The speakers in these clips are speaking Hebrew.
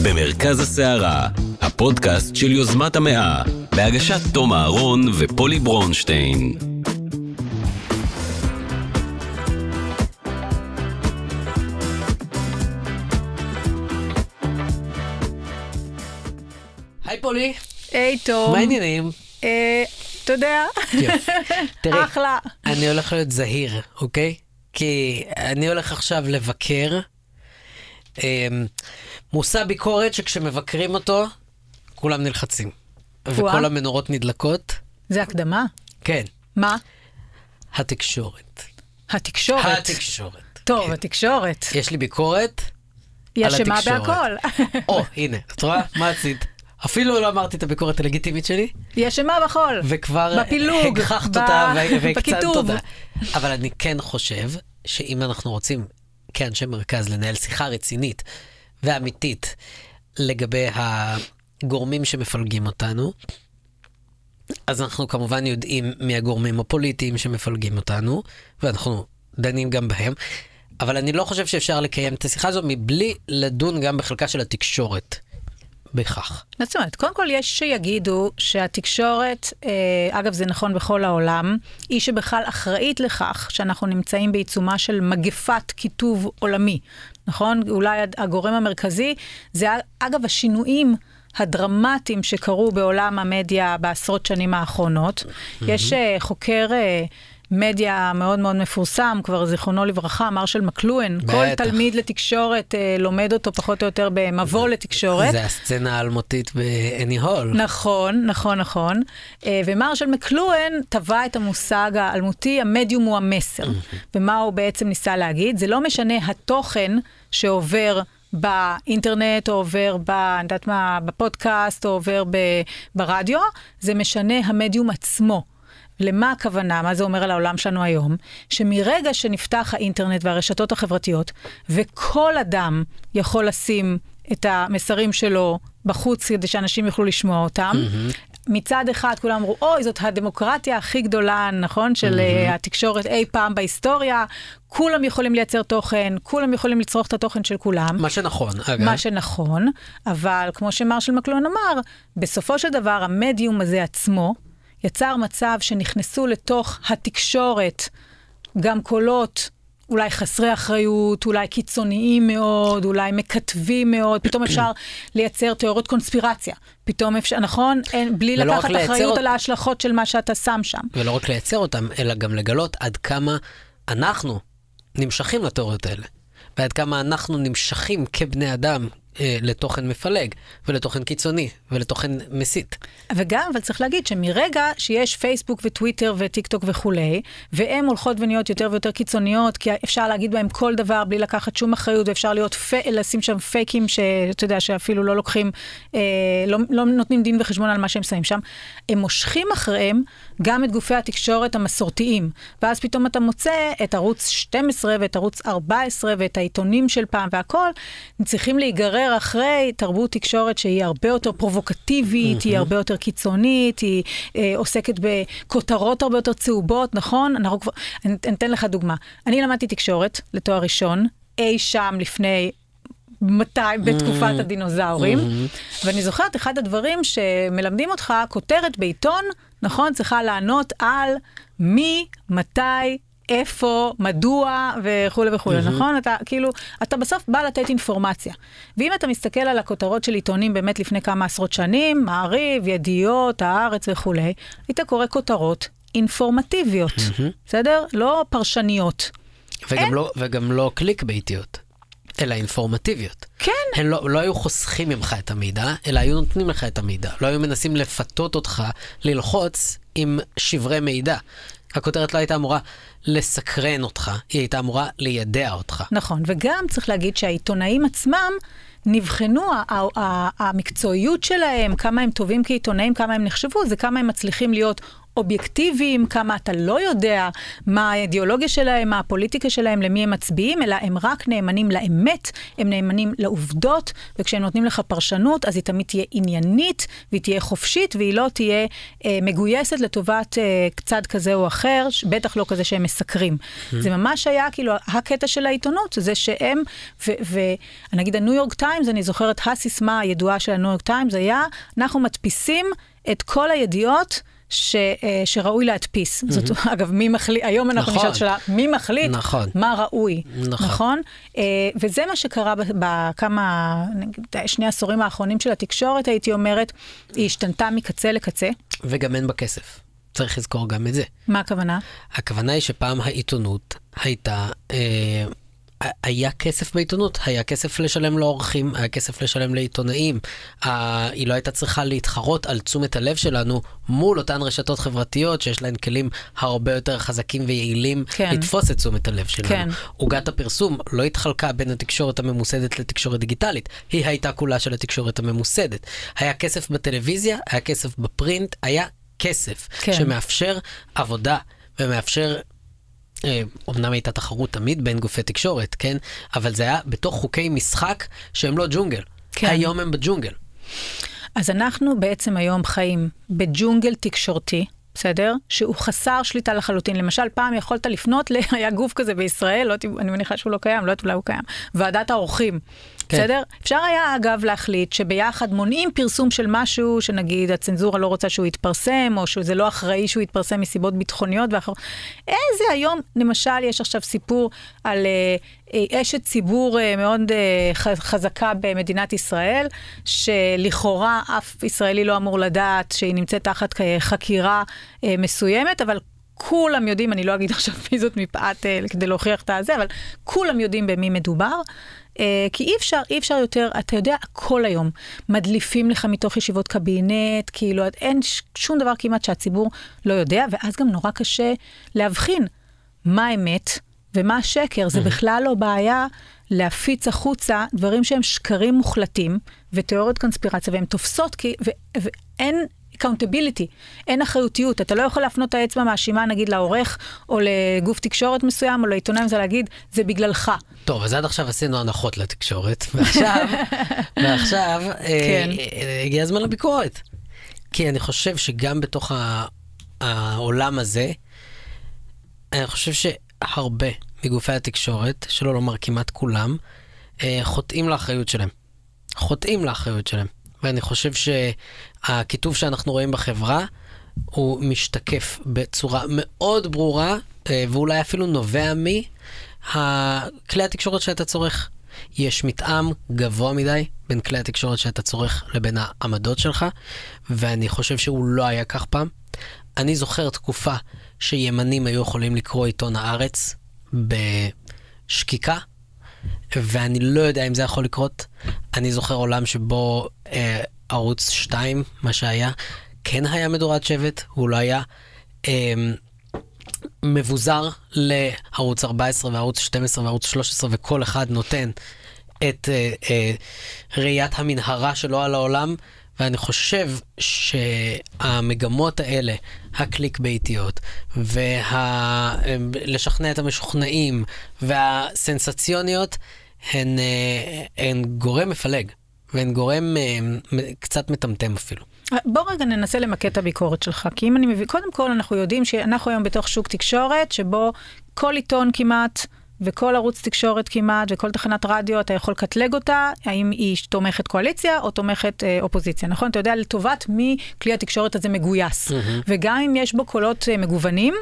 במרכז הסערה, הפודקאסט של יוזמת המאה, בהגשת תום אהרון ופולי ברונשטיין. היי פולי. היי תום. מה העניינים? אתה יודע, תראי, אחלה. אני הולך להיות זהיר, אוקיי? כי אני הולך עכשיו לבקר מושא ביקורת שכשמבקרים אותו, כולם נלחצים. וכל המנורות נדלקות. זה הקדמה? כן. מה? התקשורת. התקשורת. התקשורת. טוב, כן. התקשורת. יש לי ביקורת היא על אשמה התקשורת. בהכל. או, הנה, את רואה? מה עשית? אפילו לא אמרתי את הביקורת הלגיטימית שלי. היא אשמה בכל. וכבר בפילוג, הגחכת אותה והקצת בכיתוב. אותה. אבל אני כן חושב שאם אנחנו רוצים כאנשי מרכז לנהל שיחה רצינית ואמיתית לגבי הגורמים שמפלגים אותנו, אז אנחנו כמובן יודעים מי הגורמים הפוליטיים שמפלגים אותנו, ואנחנו דנים גם בהם, אבל אני לא חושב שאפשר לקיים את השיחה הזו מבלי לדון גם בחלקה של התקשורת. בכך. זאת אומרת, קודם כל יש שיגידו שהתקשורת, אגב זה נכון בכל העולם, היא שבכלל אחראית לכך שאנחנו נמצאים בעיצומה של מגפת כיתוב עולמי. נכון? אולי הגורם המרכזי, זה אגב השינויים הדרמטיים שקרו בעולם המדיה בעשרות שנים האחרונות. יש חוקר מדיה מאוד מאוד מפורסם, כבר זיכרונו לברכה, מרשל מקלואן. כל תלמיד לתקשורת לומד אותו פחות או יותר במבוא לתקשורת. זה הסצנה האלמותית באני הול. נכון, נכון, נכון. ומרשל מקלואן טבע את המושג האלמותי, המדיום הוא המסר. ומה הוא בעצם ניסה להגיד? זה לא משנה התוכן שעובר באינטרנט, או עובר בפודקאסט, או עובר ברדיו, זה משנה המדיום עצמו. למה הכוונה? מה זה אומר על העולם שלנו היום? שמרגע שנפתח האינטרנט והרשתות החברתיות, וכל אדם יכול לשים את המסרים שלו בחוץ, כדי שאנשים יוכלו לשמוע אותם, מצד אחד כולם אמרו, אוי, זאת הדמוקרטיה הכי גדולה, נכון? של התקשורת אי פעם בהיסטוריה, כולם יכולים לייצר תוכן, כולם יכולים לצרוך את התוכן של כולם. מה שנכון, אגב. מה שנכון, אבל כמו שמרשל מקלואן אמר, בסופו של דבר המדיום הזה עצמו, יצר מצב שנכנסו לתוך התקשורת גם קולות אולי חסרי אחריות, אולי קיצוניים מאוד, אולי מקטבים מאוד, פתאום אפשר לייצר תיאוריות קונספירציה. פתאום אפשר, נכון? בלי לקחת אחריות על ההשלכות של מה שאתה שם שם. ולא רק לייצר אותם, אלא גם לגלות עד כמה אנחנו נמשכים לתיאוריות האלה. ועד כמה אנחנו נמשכים כבני אדם לתוכן מפלג, ולתוכן קיצוני, ולתוכן מסית. וגם, אבל צריך להגיד שמרגע שיש פייסבוק וטוויטר וטיק טוק וכולי, והם הולכות ונהיות יותר ויותר קיצוניות, כי אפשר להגיד בהם כל דבר בלי לקחת שום אחריות, ואפשר לשים שם פייקים שאתה יודע, שאפילו לא לוקחים, לא נותנים דין וחשבון על מה שהם שמים שם, הם מושכים אחריהם גם את גופי התקשורת המסורתיים, ואז פתאום אתה מוצא את ערוץ 12 ואת ערוץ 14 ואת העיתונים של פעם והכל, צריכים להיגרר אחרי תרבות תקשורת שהיא הרבה יותר פרובוקטיבית, היא הרבה יותר קיצונית, היא עוסקת בכותרות הרבה יותר צהובות, נכון? אני אתן לך דוגמה. אני למדתי תקשורת לתואר ראשון, אי שם לפני בתקופת הדינוזאורים, ואני זוכרת אחד הדברים שמלמדים אותך, כותרת בעיתון, נכון? צריכה לענות על מי, מתי, איפה, מדוע וכו' וכו', נכון? אתה בסוף בא לתת אינפורמציה. ואם אתה מסתכל על הכותרות של עיתונים באמת לפני כמה עשרות שנים, מעריב, ידיעות, הארץ וכו', היית קורא כותרות אינפורמטיביות, בסדר? לא פרשניות. וגם לא קליק ביתיות, אלא אינפורמטיביות. כן. הם לא היו חוסכים ממך את המידע, אלא היו נותנים לך את המידע. לא היו מנסים לפתות אותך ללחוץ עם שברי מידע. הכותרת לא הייתה אמורה לסקרן אותך, היא הייתה אמורה לידע אותך. נכון, וגם צריך להגיד שהעיתונאים עצמם נבחנו, המקצועיות שלהם, כמה הם טובים כעיתונאים, כמה הם נחשבו, זה כמה הם מצליחים להיות אובייקטיביים, כמה אתה לא יודע מה האידיאולוגיה שלהם, מה הפוליטיקה שלהם, למי הם מצביעים, אלא הם רק נאמנים לאמת, הם נאמנים לעובדות, וכשהם נותנים לך פרשנות, אז היא תמיד תהיה עניינית, והיא תהיה חופשית, והיא לא תהיה מגויסת לטובת צד כזה או אחר, בטח לא כזה שהם מסקרים. זה ממש היה כאילו הקטע של העיתונות, זה שהם, ונגיד הניו יורק טיימס, אני זוכרת הסיסמה הידועה של הניו יורק טיימס, היה, אנחנו מדפיסים את כל הידיעות שראוי להדפיס. זאת, אגב, מי מחליט, היום אנחנו נשאל שאלה, מי מחליט מה ראוי, נכון? וזה מה שקרה בכמה, שני עשורים האחרונים של התקשורת, הייתי אומרת, היא השתנתה מקצה לקצה. וגם אין בכסף. צריך לזכור גם את זה. מה הכוונה? הכוונה היא שפעם העיתונות הייתה, היה כסף בעיתונות, היה כסף לשלם לעורכים, היה כסף לשלם לעיתונאים, היא לא הייתה צריכה להתחרות על תשומת הלב שלנו מול אותן רשתות חברתיות שיש להן כלים הרבה יותר חזקים ויעילים לתפוס את תשומת הלב שלנו. עוגת הפרסום לא התחלקה בין התקשורת הממוסדת לתקשורת דיגיטלית, היא הייתה כולה של התקשורת הממוסדת. היה כסף בטלוויזיה, היה כסף בפרינט, היה כסף שמאפשר עבודה ומאפשר אמנם הייתה תחרות תמיד בין גופי תקשורת, כן? אבל זה היה בתוך חוקי משחק שהם לא ג'ונגל. כן. היום הם בג'ונגל. אז אנחנו בעצם היום חיים בג'ונגל תקשורתי, בסדר? שהוא חסר שליטה לחלוטין. למשל, פעם יכולת לפנות, היה גוף כזה בישראל, לא, אני מניחה שהוא לא קיים, לא יודעת אולי הוא קיים, ועדת האורחים. כן. בסדר? אפשר היה אגב להחליט שביחד מונעים פרסום של משהו, שנגיד הצנזורה לא רוצה שהוא יתפרסם, או שזה לא אחראי שהוא יתפרסם מסיבות ביטחוניות ואחרות. איזה היום, למשל, יש עכשיו סיפור על אשת ציבור מאוד חזקה במדינת ישראל, שלכאורה אף ישראלי לא אמור לדעת שהיא נמצאת תחת חקירה מסוימת, אבל כולם יודעים, אני לא אגיד עכשיו מי זאת מפאת כדי להוכיח את הזה, אבל כולם יודעים במי מדובר, כי אי אפשר יותר, אתה יודע, הכל היום, מדליפים לך מתוך ישיבות קבינט, כאילו אין שום דבר כמעט שהציבור לא יודע, ואז גם נורא קשה להבחין מה האמת ומה השקר. זה בכלל לא בעיה להפיץ החוצה דברים שהם שקרים מוחלטים, ותיאוריות קונספירציה, והן תופסות, ואין accountability, אין אחריותיות. אתה לא יכול להפנות את האצבע מאשימה, נגיד, לעורך, או לגוף תקשורת מסוים, או לעיתונאים, זה להגיד, זה בגללך. טוב, אז עד עכשיו עשינו הנחות לתקשורת, ועכשיו הגיע הזמן לביקורת. כי אני חושב שגם בתוך העולם הזה, אני חושב שהרבה מגופי התקשורת, שלא לומר כמעט כולם, חוטאים לאחריות שלהם. ואני חושב שהכיתוב שאנחנו רואים בחברה, הוא משתקף בצורה מאוד ברורה, ואולי אפילו נובע מכלי התקשורת שאתה צורך. יש מתאם גבוה מדי בין כלי התקשורת שאתה צורך לבין העמדות שלך, ואני חושב שהוא לא היה כך פעם. אני זוכר תקופה שימנים היו יכולים לקרוא עיתון הארץ בשקיקה, ואני לא יודע אם זה יכול לקרות. אני זוכר עולם שבו ערוץ 2, מה שהיה, כן היה מדורת שבט, הוא לא היה מבוזר לערוץ 14 וערוץ 12 וערוץ 13, וכל אחד נותן את ראיית המנהרה שלו על העולם, ואני חושב שהמגמות האלה, הקליק ביתיות, ולשכנע את המשוכנעים, והסנסציוניות, הן גורם מפלג, והן גורם קצת מטמטם אפילו. בוא רגע ננסה למקד את הביקורת שלך, כי אם אני מבין, קודם כל אנחנו יודעים שאנחנו היום בתוך שוק תקשורת, שבו כל עיתון כמעט, וכל ערוץ תקשורת כמעט, וכל תחנת רדיו, אתה יכול לקטלג אותה, האם היא תומכת קואליציה, או תומכת אופוזיציה, נכון? אתה יודע לטובת מי כלי התקשורת הזה מגויס. וגם אם יש בו קולות מגוונים,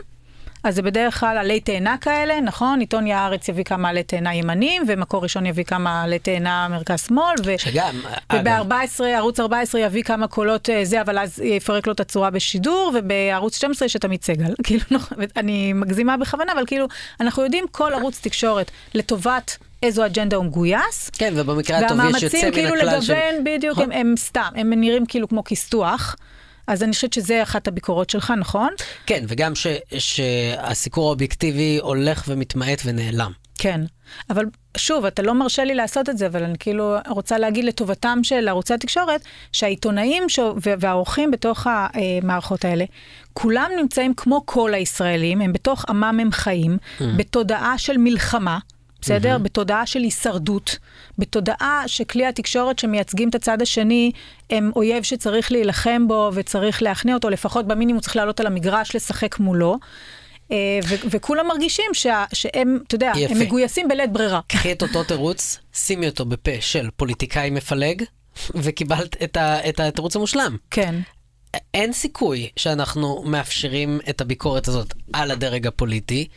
אז זה בדרך כלל עלי תאנה כאלה, נכון? עיתון הארץ יביא כמה עלי תאנה ימנים, ומקור ראשון יביא כמה עלי תאנה מרכז-שמאל, וב-14, ערוץ 14 יביא כמה קולות זה, אבל אז יפרק לו את הצורה בשידור, ובערוץ 12 יש את עמית סגל. כאילו, אני מגזימה בכוונה, אבל כאילו, אנחנו יודעים כל ערוץ תקשורת לטובת איזו אג'נדה הוא מגויס. כן, ובמקרה הטוב יש יוצא מן הכלל של... והמאמצים כאילו לגוון, בדיוק, הם סתם, הם נראים כאילו כמו כיסתוח. אז אני חושבת שזה אחת הביקורות שלך, נכון? כן, וגם שהסיקור האובייקטיבי הולך ומתמעט ונעלם. כן, אבל שוב, אתה לא מרשה לי לעשות את זה, אבל אני כאילו רוצה להגיד לטובתם של ערוצי התקשורת, שהעיתונאים והעורכים בתוך המערכות האלה, כולם נמצאים כמו כל הישראלים, הם בתוך עמם הם חיים, בתודעה של מלחמה, בסדר? בתודעה של הישרדות, בתודעה שכלי התקשורת שמייצגים את הצד השני, הם אויב שצריך להילחם בו וצריך להכניע אותו, לפחות במינימום צריך לעלות על המגרש, לשחק מולו. וכולם מרגישים שהם, אתה יודע, הם מגויסים בלית ברירה. קחי את אותו תירוץ, שימי אותו בפה של פוליטיקאי מפלג, וקיבלת את התירוץ המושלם. כן. אין סיכוי שאנחנו מאפשרים את הביקורת הזאת על הדרג הפוליטי,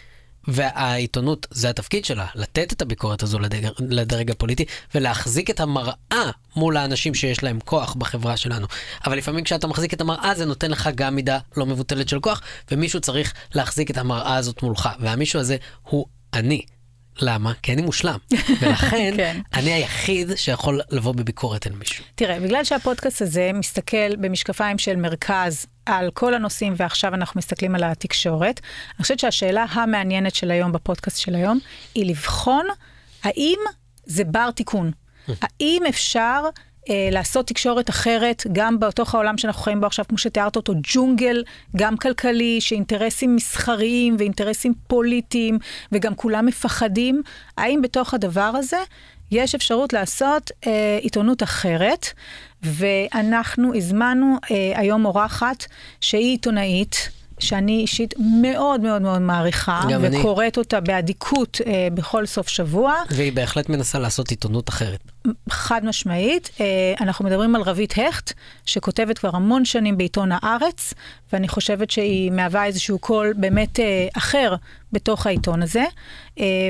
והעיתונות, זה התפקיד שלה, לתת את הביקורת הזו לדרג הפוליטי, ולהחזיק את המראה מול האנשים שיש להם כוח בחברה שלנו. אבל לפעמים כשאתה מחזיק את המראה, זה נותן לך גם מידה לא מבוטלת של כוח, ומישהו צריך להחזיק את המראה הזאת מולך. והמישהו הזה הוא אני. למה? כי אני מושלם. ולכן, אני היחיד שיכול לבוא בביקורת אל מישהו. תראה, בגלל שהפודקאסט הזה מסתכל במשקפיים של מרכז על כל הנושאים, ועכשיו אנחנו מסתכלים על התקשורת, אני חושבת שהשאלה המעניינת של היום, בפודקאסט של היום, היא לבחון האם זה בר תיקון. האם אפשר לעשות תקשורת אחרת, גם בתוך העולם שאנחנו חיים בו עכשיו, כמו שתיארת אותו, ג'ונגל, גם כלכלי, שאינטרסים מסחריים ואינטרסים פוליטיים, וגם כולם מפחדים. האם בתוך הדבר הזה יש אפשרות לעשות עיתונות אחרת, ואנחנו הזמנו היום אורחת שהיא עיתונאית, שאני אישית מאוד מאוד מאוד מעריכה, וקוראת אותה בעדיקות בכל סוף שבוע. והיא בהחלט מנסה לעשות עיתונות אחרת. חד משמעית. אנחנו מדברים על רבית הכט, שכותבת כבר המון שנים בעיתון הארץ, ואני חושבת שהיא מהווה איזשהו קול באמת אחר בתוך העיתון הזה.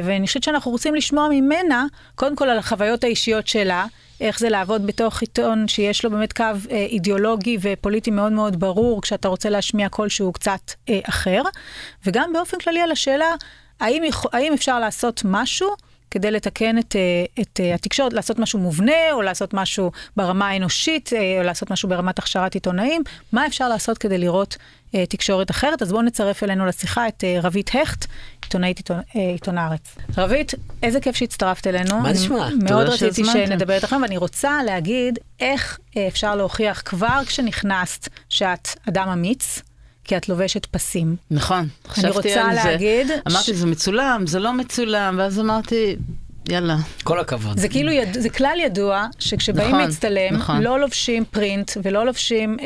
ואני חושבת שאנחנו רוצים לשמוע ממנה, קודם כל על החוויות האישיות שלה, איך זה לעבוד בתוך עיתון שיש לו באמת קו אידיאולוגי ופוליטי מאוד מאוד ברור, כשאתה רוצה להשמיע קול שהוא קצת אחר, וגם באופן כללי על השאלה, האם אפשר לעשות משהו כדי לתקן את התקשורת, לעשות משהו מובנה, או לעשות משהו ברמה האנושית, או לעשות משהו ברמת הכשרת עיתונאים, מה אפשר לעשות כדי לראות תקשורת אחרת? אז בואו נצרף אלינו לשיחה את רבית הכט, עיתונאית עיתון הארץ. רבית, איזה כיף שהצטרפת אלינו. מה נשמע? מאוד רציתי שנדבר איתכם, ואני רוצה להגיד איך אפשר להוכיח כבר כשנכנסת שאת אדם אמיץ, כי את לובשת פסים. נכון, חשבתי על זה. להגיד אמרתי, זה מצולם, זה לא מצולם, ואז אמרתי, יאללה. כל הכבוד. זה כאילו, זה כלל ידוע, שכשבאים להצטלם, לא לובשים פרינט, ולא לובשים,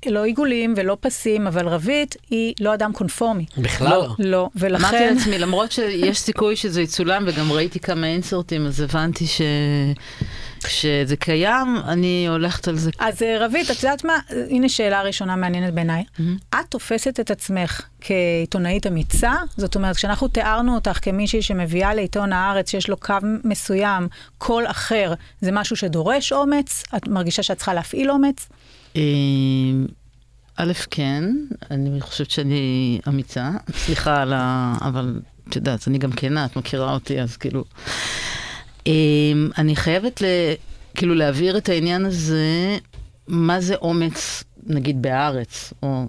לא עיגולים ולא פסים, אבל רבית היא לא אדם קונפורמי. בכלל לא. לא, ולכן... אמרתי לעצמי, למרות שיש סיכוי שזה יצולם, וגם ראיתי כמה אינסרטים, אז הבנתי שזה קיים, אני הולכת על זה. אז רבית, את יודעת מה? הנה שאלה ראשונה מעניינת בעיניי. את תופסת את עצמך כעיתונאית אמיצה? זאת אומרת, כשאנחנו תיארנו אותך כמישהי שמביאה לעיתון הארץ, שיש לו קו מסוים, קול אחר, זה משהו שדורש אומץ? את מרגישה שאת צריכה להפעיל אומץ? א', כן. אני חושבת שאני אמיצה. סליחה על אבל את יודעת, אני גם כנה, את מכירה אותי, אז כאילו... אני חייבת כאילו להעביר את העניין הזה, מה זה אומץ, נגיד בארץ, או...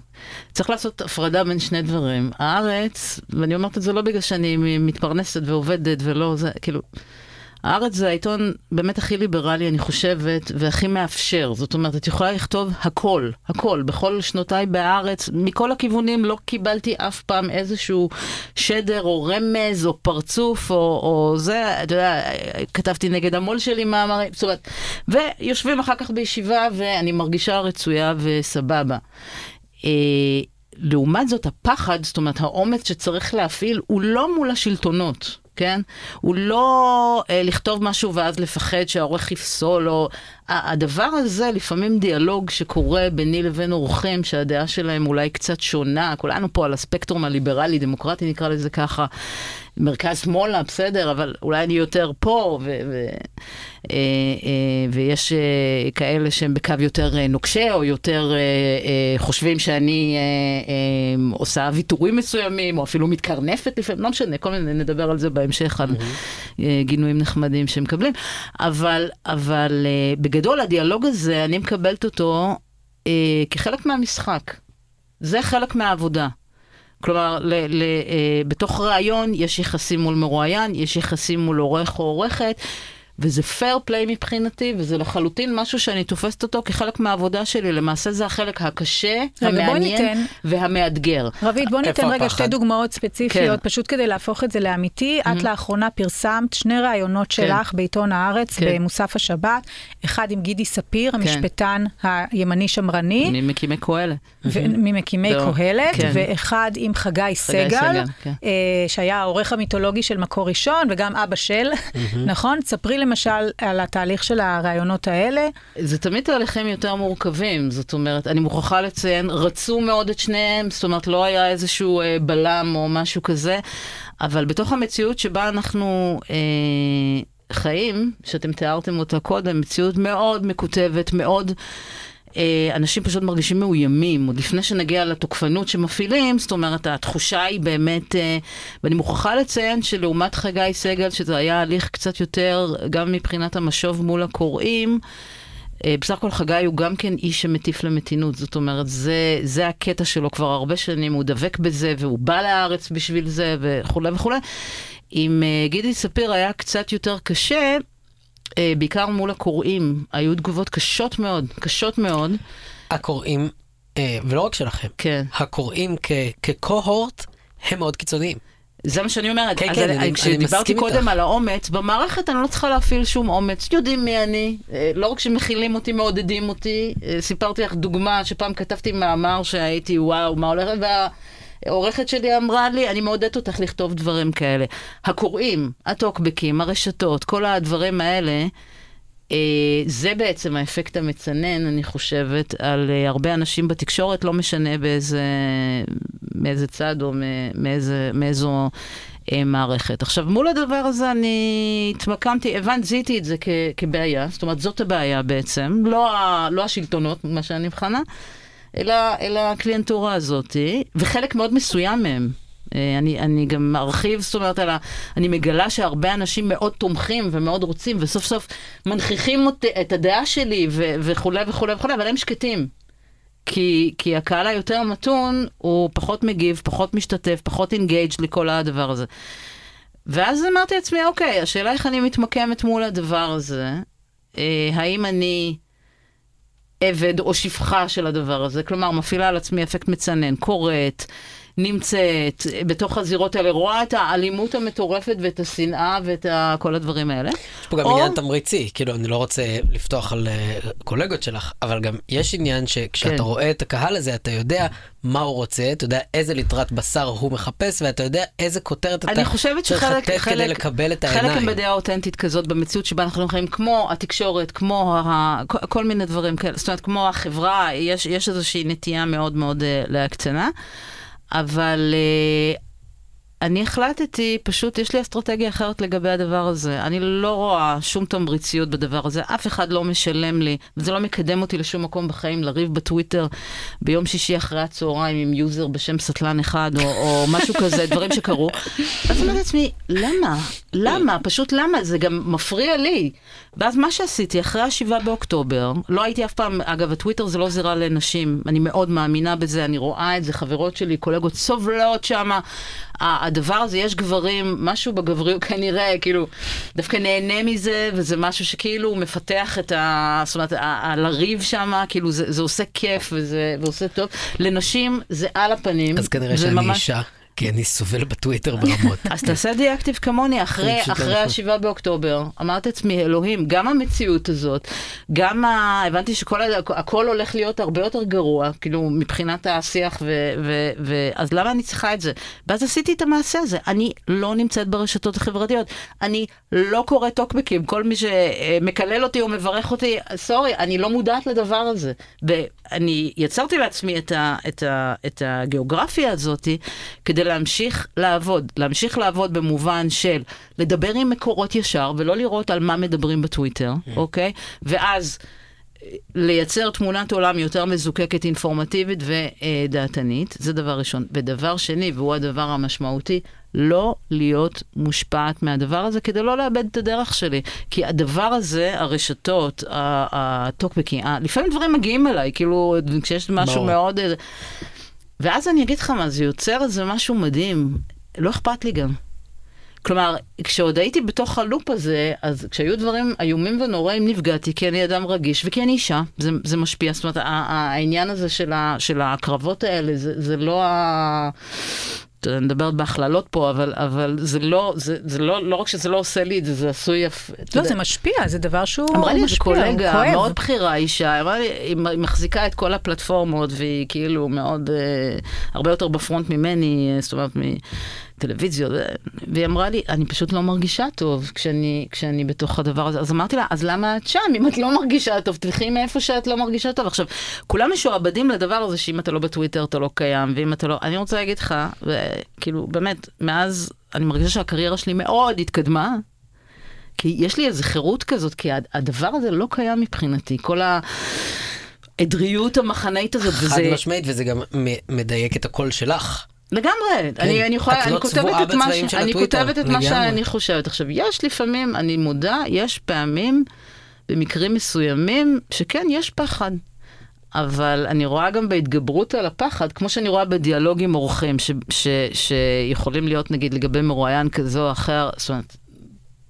צריך לעשות הפרדה בין שני דברים. הארץ, ואני אומרת את זה לא בגלל שאני מתפרנסת ועובדת ולא, זה כאילו... הארץ זה העיתון באמת הכי ליברלי, אני חושבת, והכי מאפשר. זאת אומרת, את יכולה לכתוב הכל, הכל. בכל שנותיי בארץ, מכל הכיוונים לא קיבלתי אף פעם איזשהו שדר או רמז או פרצוף או זה, אתה יודע, כתבתי נגד המול שלי מאמרים, זאת אומרת, ויושבים אחר כך בישיבה ואני מרגישה רצויה וסבבה. לעומת זאת, הפחד, זאת אומרת, האומץ שצריך להפעיל, הוא לא מול השלטונות. כן? הוא לא לכתוב משהו ואז לפחד שהעורך יפסול, או... הדבר הזה, לפעמים דיאלוג שקורה ביני לבין עורכים, שהדעה שלהם אולי קצת שונה, כולנו פה על הספקטרום הליברלי, דמוקרטי נקרא לזה ככה, מרכז שמאלה, בסדר, אבל אולי אני יותר פה, ויש כאלה שהם בקו יותר נוקשה, או יותר חושבים שאני עושה ויתורים מסוימים, או אפילו מתקרנפת לפעמים, לא משנה, כל מיני, נדבר על זה בהמשך, על גינויים נחמדים שמקבלים, אבל בגדול הדיאלוג הזה, אני מקבלת אותו כחלק מהמשחק. זה חלק מהעבודה. כלומר, בתוך רעיון יש יחסים מול מרואיין, יש יחסים מול עורך או עורכת, וזה פייר פליי מבחינתי, וזה לחלוטין משהו שאני תופסת אותו כחלק מהעבודה שלי. למעשה זה החלק הקשה, המעניין והמאתגר. רבית, בוא ניתן רגע שתי דוגמאות ספציפיות, פשוט כדי להפוך את זה לאמיתי. את לאחרונה פרסמת 2 ראיונות שלך בעיתון הארץ, במוסף השבת, אחד עם גידי ספיר, המשפטן הימני שמרני. ממקימי קהלת. ממקימי קהלת, ואחד עם חגי סגל, שהיה העורך המיתולוגי של מקור ראשון, וגם אבא של, נכון? ספרי למשל על התהליך של הרעיונות האלה. זה תמיד תהליכים יותר מורכבים, זאת אומרת, אני מוכרחה לציין, רצו מאוד את שניהם, זאת אומרת, לא היה איזשהו בלם או משהו כזה, אבל בתוך המציאות שבה אנחנו חיים, שאתם תיארתם אותה קודם, מציאות מאוד מקוטבת, מאוד אנשים פשוט מרגישים מאוימים, עוד לפני שנגיע לתוקפנות שמפעילים, זאת אומרת, התחושה היא באמת, ואני מוכרחה לציין שלעומת חגי סגל, שזה היה הליך קצת יותר, גם מבחינת המשוב מול הקוראים, בסך הכל חגי הוא גם כן איש שמטיף למתינות, זאת אומרת, זה הקטע שלו כבר הרבה שנים, הוא דבק בזה, והוא בא לארץ בשביל זה, וכו' וכו'. עם גידי ספיר היה קצת יותר קשה, בעיקר מול הקוראים, היו תגובות קשות מאוד, קשות מאוד. הקוראים, ולא רק שלכם, כן. הקוראים כקוהורט, הם מאוד קיצוניים. זה מה שאני אומרת. כן, אז כן, כשדיברתי קודם על האומץ, במערכת אני לא צריכה להפעיל שום אומץ. יודעים מי אני, לא רק שמכילים אותי, מעודדים אותי. סיפרתי לך דוגמה שפעם כתבתי מאמר שהייתי, וואו, מה הולך, העורכת שלי אמרה לי, אני מעודדת אותך לכתוב דברים כאלה. הקוראים, הטוקבקים, הרשתות, כל הדברים האלה, זה בעצם האפקט המצנן, אני חושבת, על הרבה אנשים בתקשורת, לא משנה מאיזה צד או מאיזו מערכת. עכשיו, מול הדבר הזה אני התמקמתי, זיהיתי את זה כבעיה, זאת אומרת, זאת הבעיה בעצם, לא השלטונות, מה שאני מבחנה, אלא הקליינטורה הזאת, וחלק מאוד מסוים מהם. אני גם ארחיב, זאת אומרת, אני מגלה שהרבה אנשים מאוד תומכים ומאוד רוצים, וסוף סוף מנכיחים את הדעה שלי וכו' וכו' וכו', אבל הם שקטים. כי הקהל היותר מתון הוא פחות מגיב, פחות משתתף, פחות אינגייג' לכל הדבר הזה. ואז אמרתי לעצמי, אוקיי, השאלה איך אני מתמקמת מול הדבר הזה, האם אני עבד או שפחה של הדבר הזה, כלומר, מפעילה על עצמי אפקט מצנן, קוראת, נמצאת בתוך הזירות האלה, רואה את האלימות המטורפת ואת השנאה ואת כל הדברים האלה. יש פה גם עניין תמריצי, כאילו אני לא רוצה לפתוח על קולגות שלך, אבל גם יש עניין שכשאתה רואה את הקהל הזה, אתה יודע מה הוא רוצה, אתה יודע איזה ליטרת בשר הוא מחפש, ואתה יודע איזה כותרת אתה צריך לתת כדי לקבל את העיניים. חלק עם בדעה אותנטית כזאת במציאות שבה אנחנו חיים, כמו התקשורת, כמו כל מיני דברים כאלה, זאת אומרת, כמו החברה, יש איזושהי נטייה מאוד מאוד להקצנה. אבל אני החלטתי, פשוט יש לי אסטרטגיה אחרת לגבי הדבר הזה. אני לא רואה שום תמריציות בדבר הזה. אף אחד לא משלם לי, וזה לא מקדם אותי לשום מקום בחיים, לריב בטוויטר ביום שישי אחרי הצהריים עם יוזר בשם סטלן אחד, או משהו כזה, דברים שקרו. אז אמרתי לעצמי, למה? פשוט למה? זה גם מפריע לי. ואז מה שעשיתי, אחרי 7 באוקטובר, לא הייתי אף פעם, אגב, הטוויטר זה לא זירה לנשים, אני מאוד מאמינה בזה, אני רואה את זה, חברות שלי, קולגות סובלות שם, הדבר הזה, יש גברים, משהו בגבריות כנראה, כאילו, דווקא נהנה מזה, וזה משהו שכאילו מפתח את זאת אומרת, לריב שם, כאילו, זה עושה כיף, ועושה טוב. לנשים זה על הפנים. אז כנראה שאני אישה. כי אני סובל בטוויטר ברמות. אז תעשה דיאקטיב כמוני, אחרי 7 באוקטובר, אמרת עצמי, אלוהים, גם המציאות הזאת, גם הבנתי שהכל הולך להיות הרבה יותר גרוע, כאילו, מבחינת השיח, אז למה אני צריכה את זה? ואז עשיתי את המעשה הזה. אני לא נמצאת ברשתות החברתיות. אני לא קוראת טוקבקים. כל מי שמקלל אותי או מברך אותי, סורי, אני לא מודעת לדבר הזה. ואני יצרתי לעצמי את הגיאוגרפיה הזאת, כדי להמשיך לעבוד במובן של לדבר עם מקורות ישר, ולא לראות על מה מדברים בטוויטר, אוקיי? ואז לייצר תמונת עולם יותר מזוקקת, אינפורמטיבית ודעתנית, זה דבר ראשון. ודבר שני, והוא הדבר המשמעותי, לא להיות מושפעת מהדבר הזה, כדי לא לאבד את הדרך שלי. כי הדבר הזה, הרשתות, הטוקבקים, לפעמים דברים מגיעים אליי, כאילו, כשיש משהו מאוד ואז אני אגיד לך מה, זה יוצר איזה משהו מדהים, לא אכפת לי גם. כלומר, כשעוד הייתי בתוך הלופ הזה, אז כשהיו דברים איומים ונוראים נפגעתי, כי אני אדם רגיש, וכי אני אישה, זה משפיע. זאת אומרת, העניין הזה של הקרבות האלה, זה לא אני מדברת בהכללות פה, אבל זה לא רק שזה לא עושה לי את זה, זה עשוי לא, זה משפיע, זה דבר שהוא משפיע, אמרה לי איזה קולגה, כואב. מאוד בחירה אישה, אמרה לי, היא מחזיקה את כל הפלטפורמות, והיא כאילו מאוד, הרבה יותר בפרונט ממני, זאת אומרת, טלוויזיות, והיא אמרה לי, אני פשוט לא מרגישה טוב כשאני בתוך הדבר הזה. אז אמרתי לה, אז למה את שם? אם את לא מרגישה טוב, תלכי מאיפה שאת לא מרגישה טוב. עכשיו, כולם משועבדים לדבר הזה, שאם אתה לא בטוויטר, אתה לא קיים, ואם אתה לא... אני רוצה להגיד לך, וכאילו, באמת, מאז אני מרגישה שהקריירה שלי מאוד התקדמה, כי יש לי איזו חירות כזאת, כי הדבר הזה לא קיים מבחינתי. כל העדריות המחנאית הזאת, חד משמעית, וזה גם מדייק את הקול שלך. לגמרי, אני כותבת את מה שאני חושבת. עכשיו, יש לפעמים, אני מודה, יש פעמים, במקרים מסוימים, שכן, יש פחד. אבל אני רואה גם בהתגברות על הפחד, כמו שאני רואה בדיאלוג עם אורחים, שיכולים להיות, נגיד, לגבי מרואיין כזו או אחר, זאת אומרת,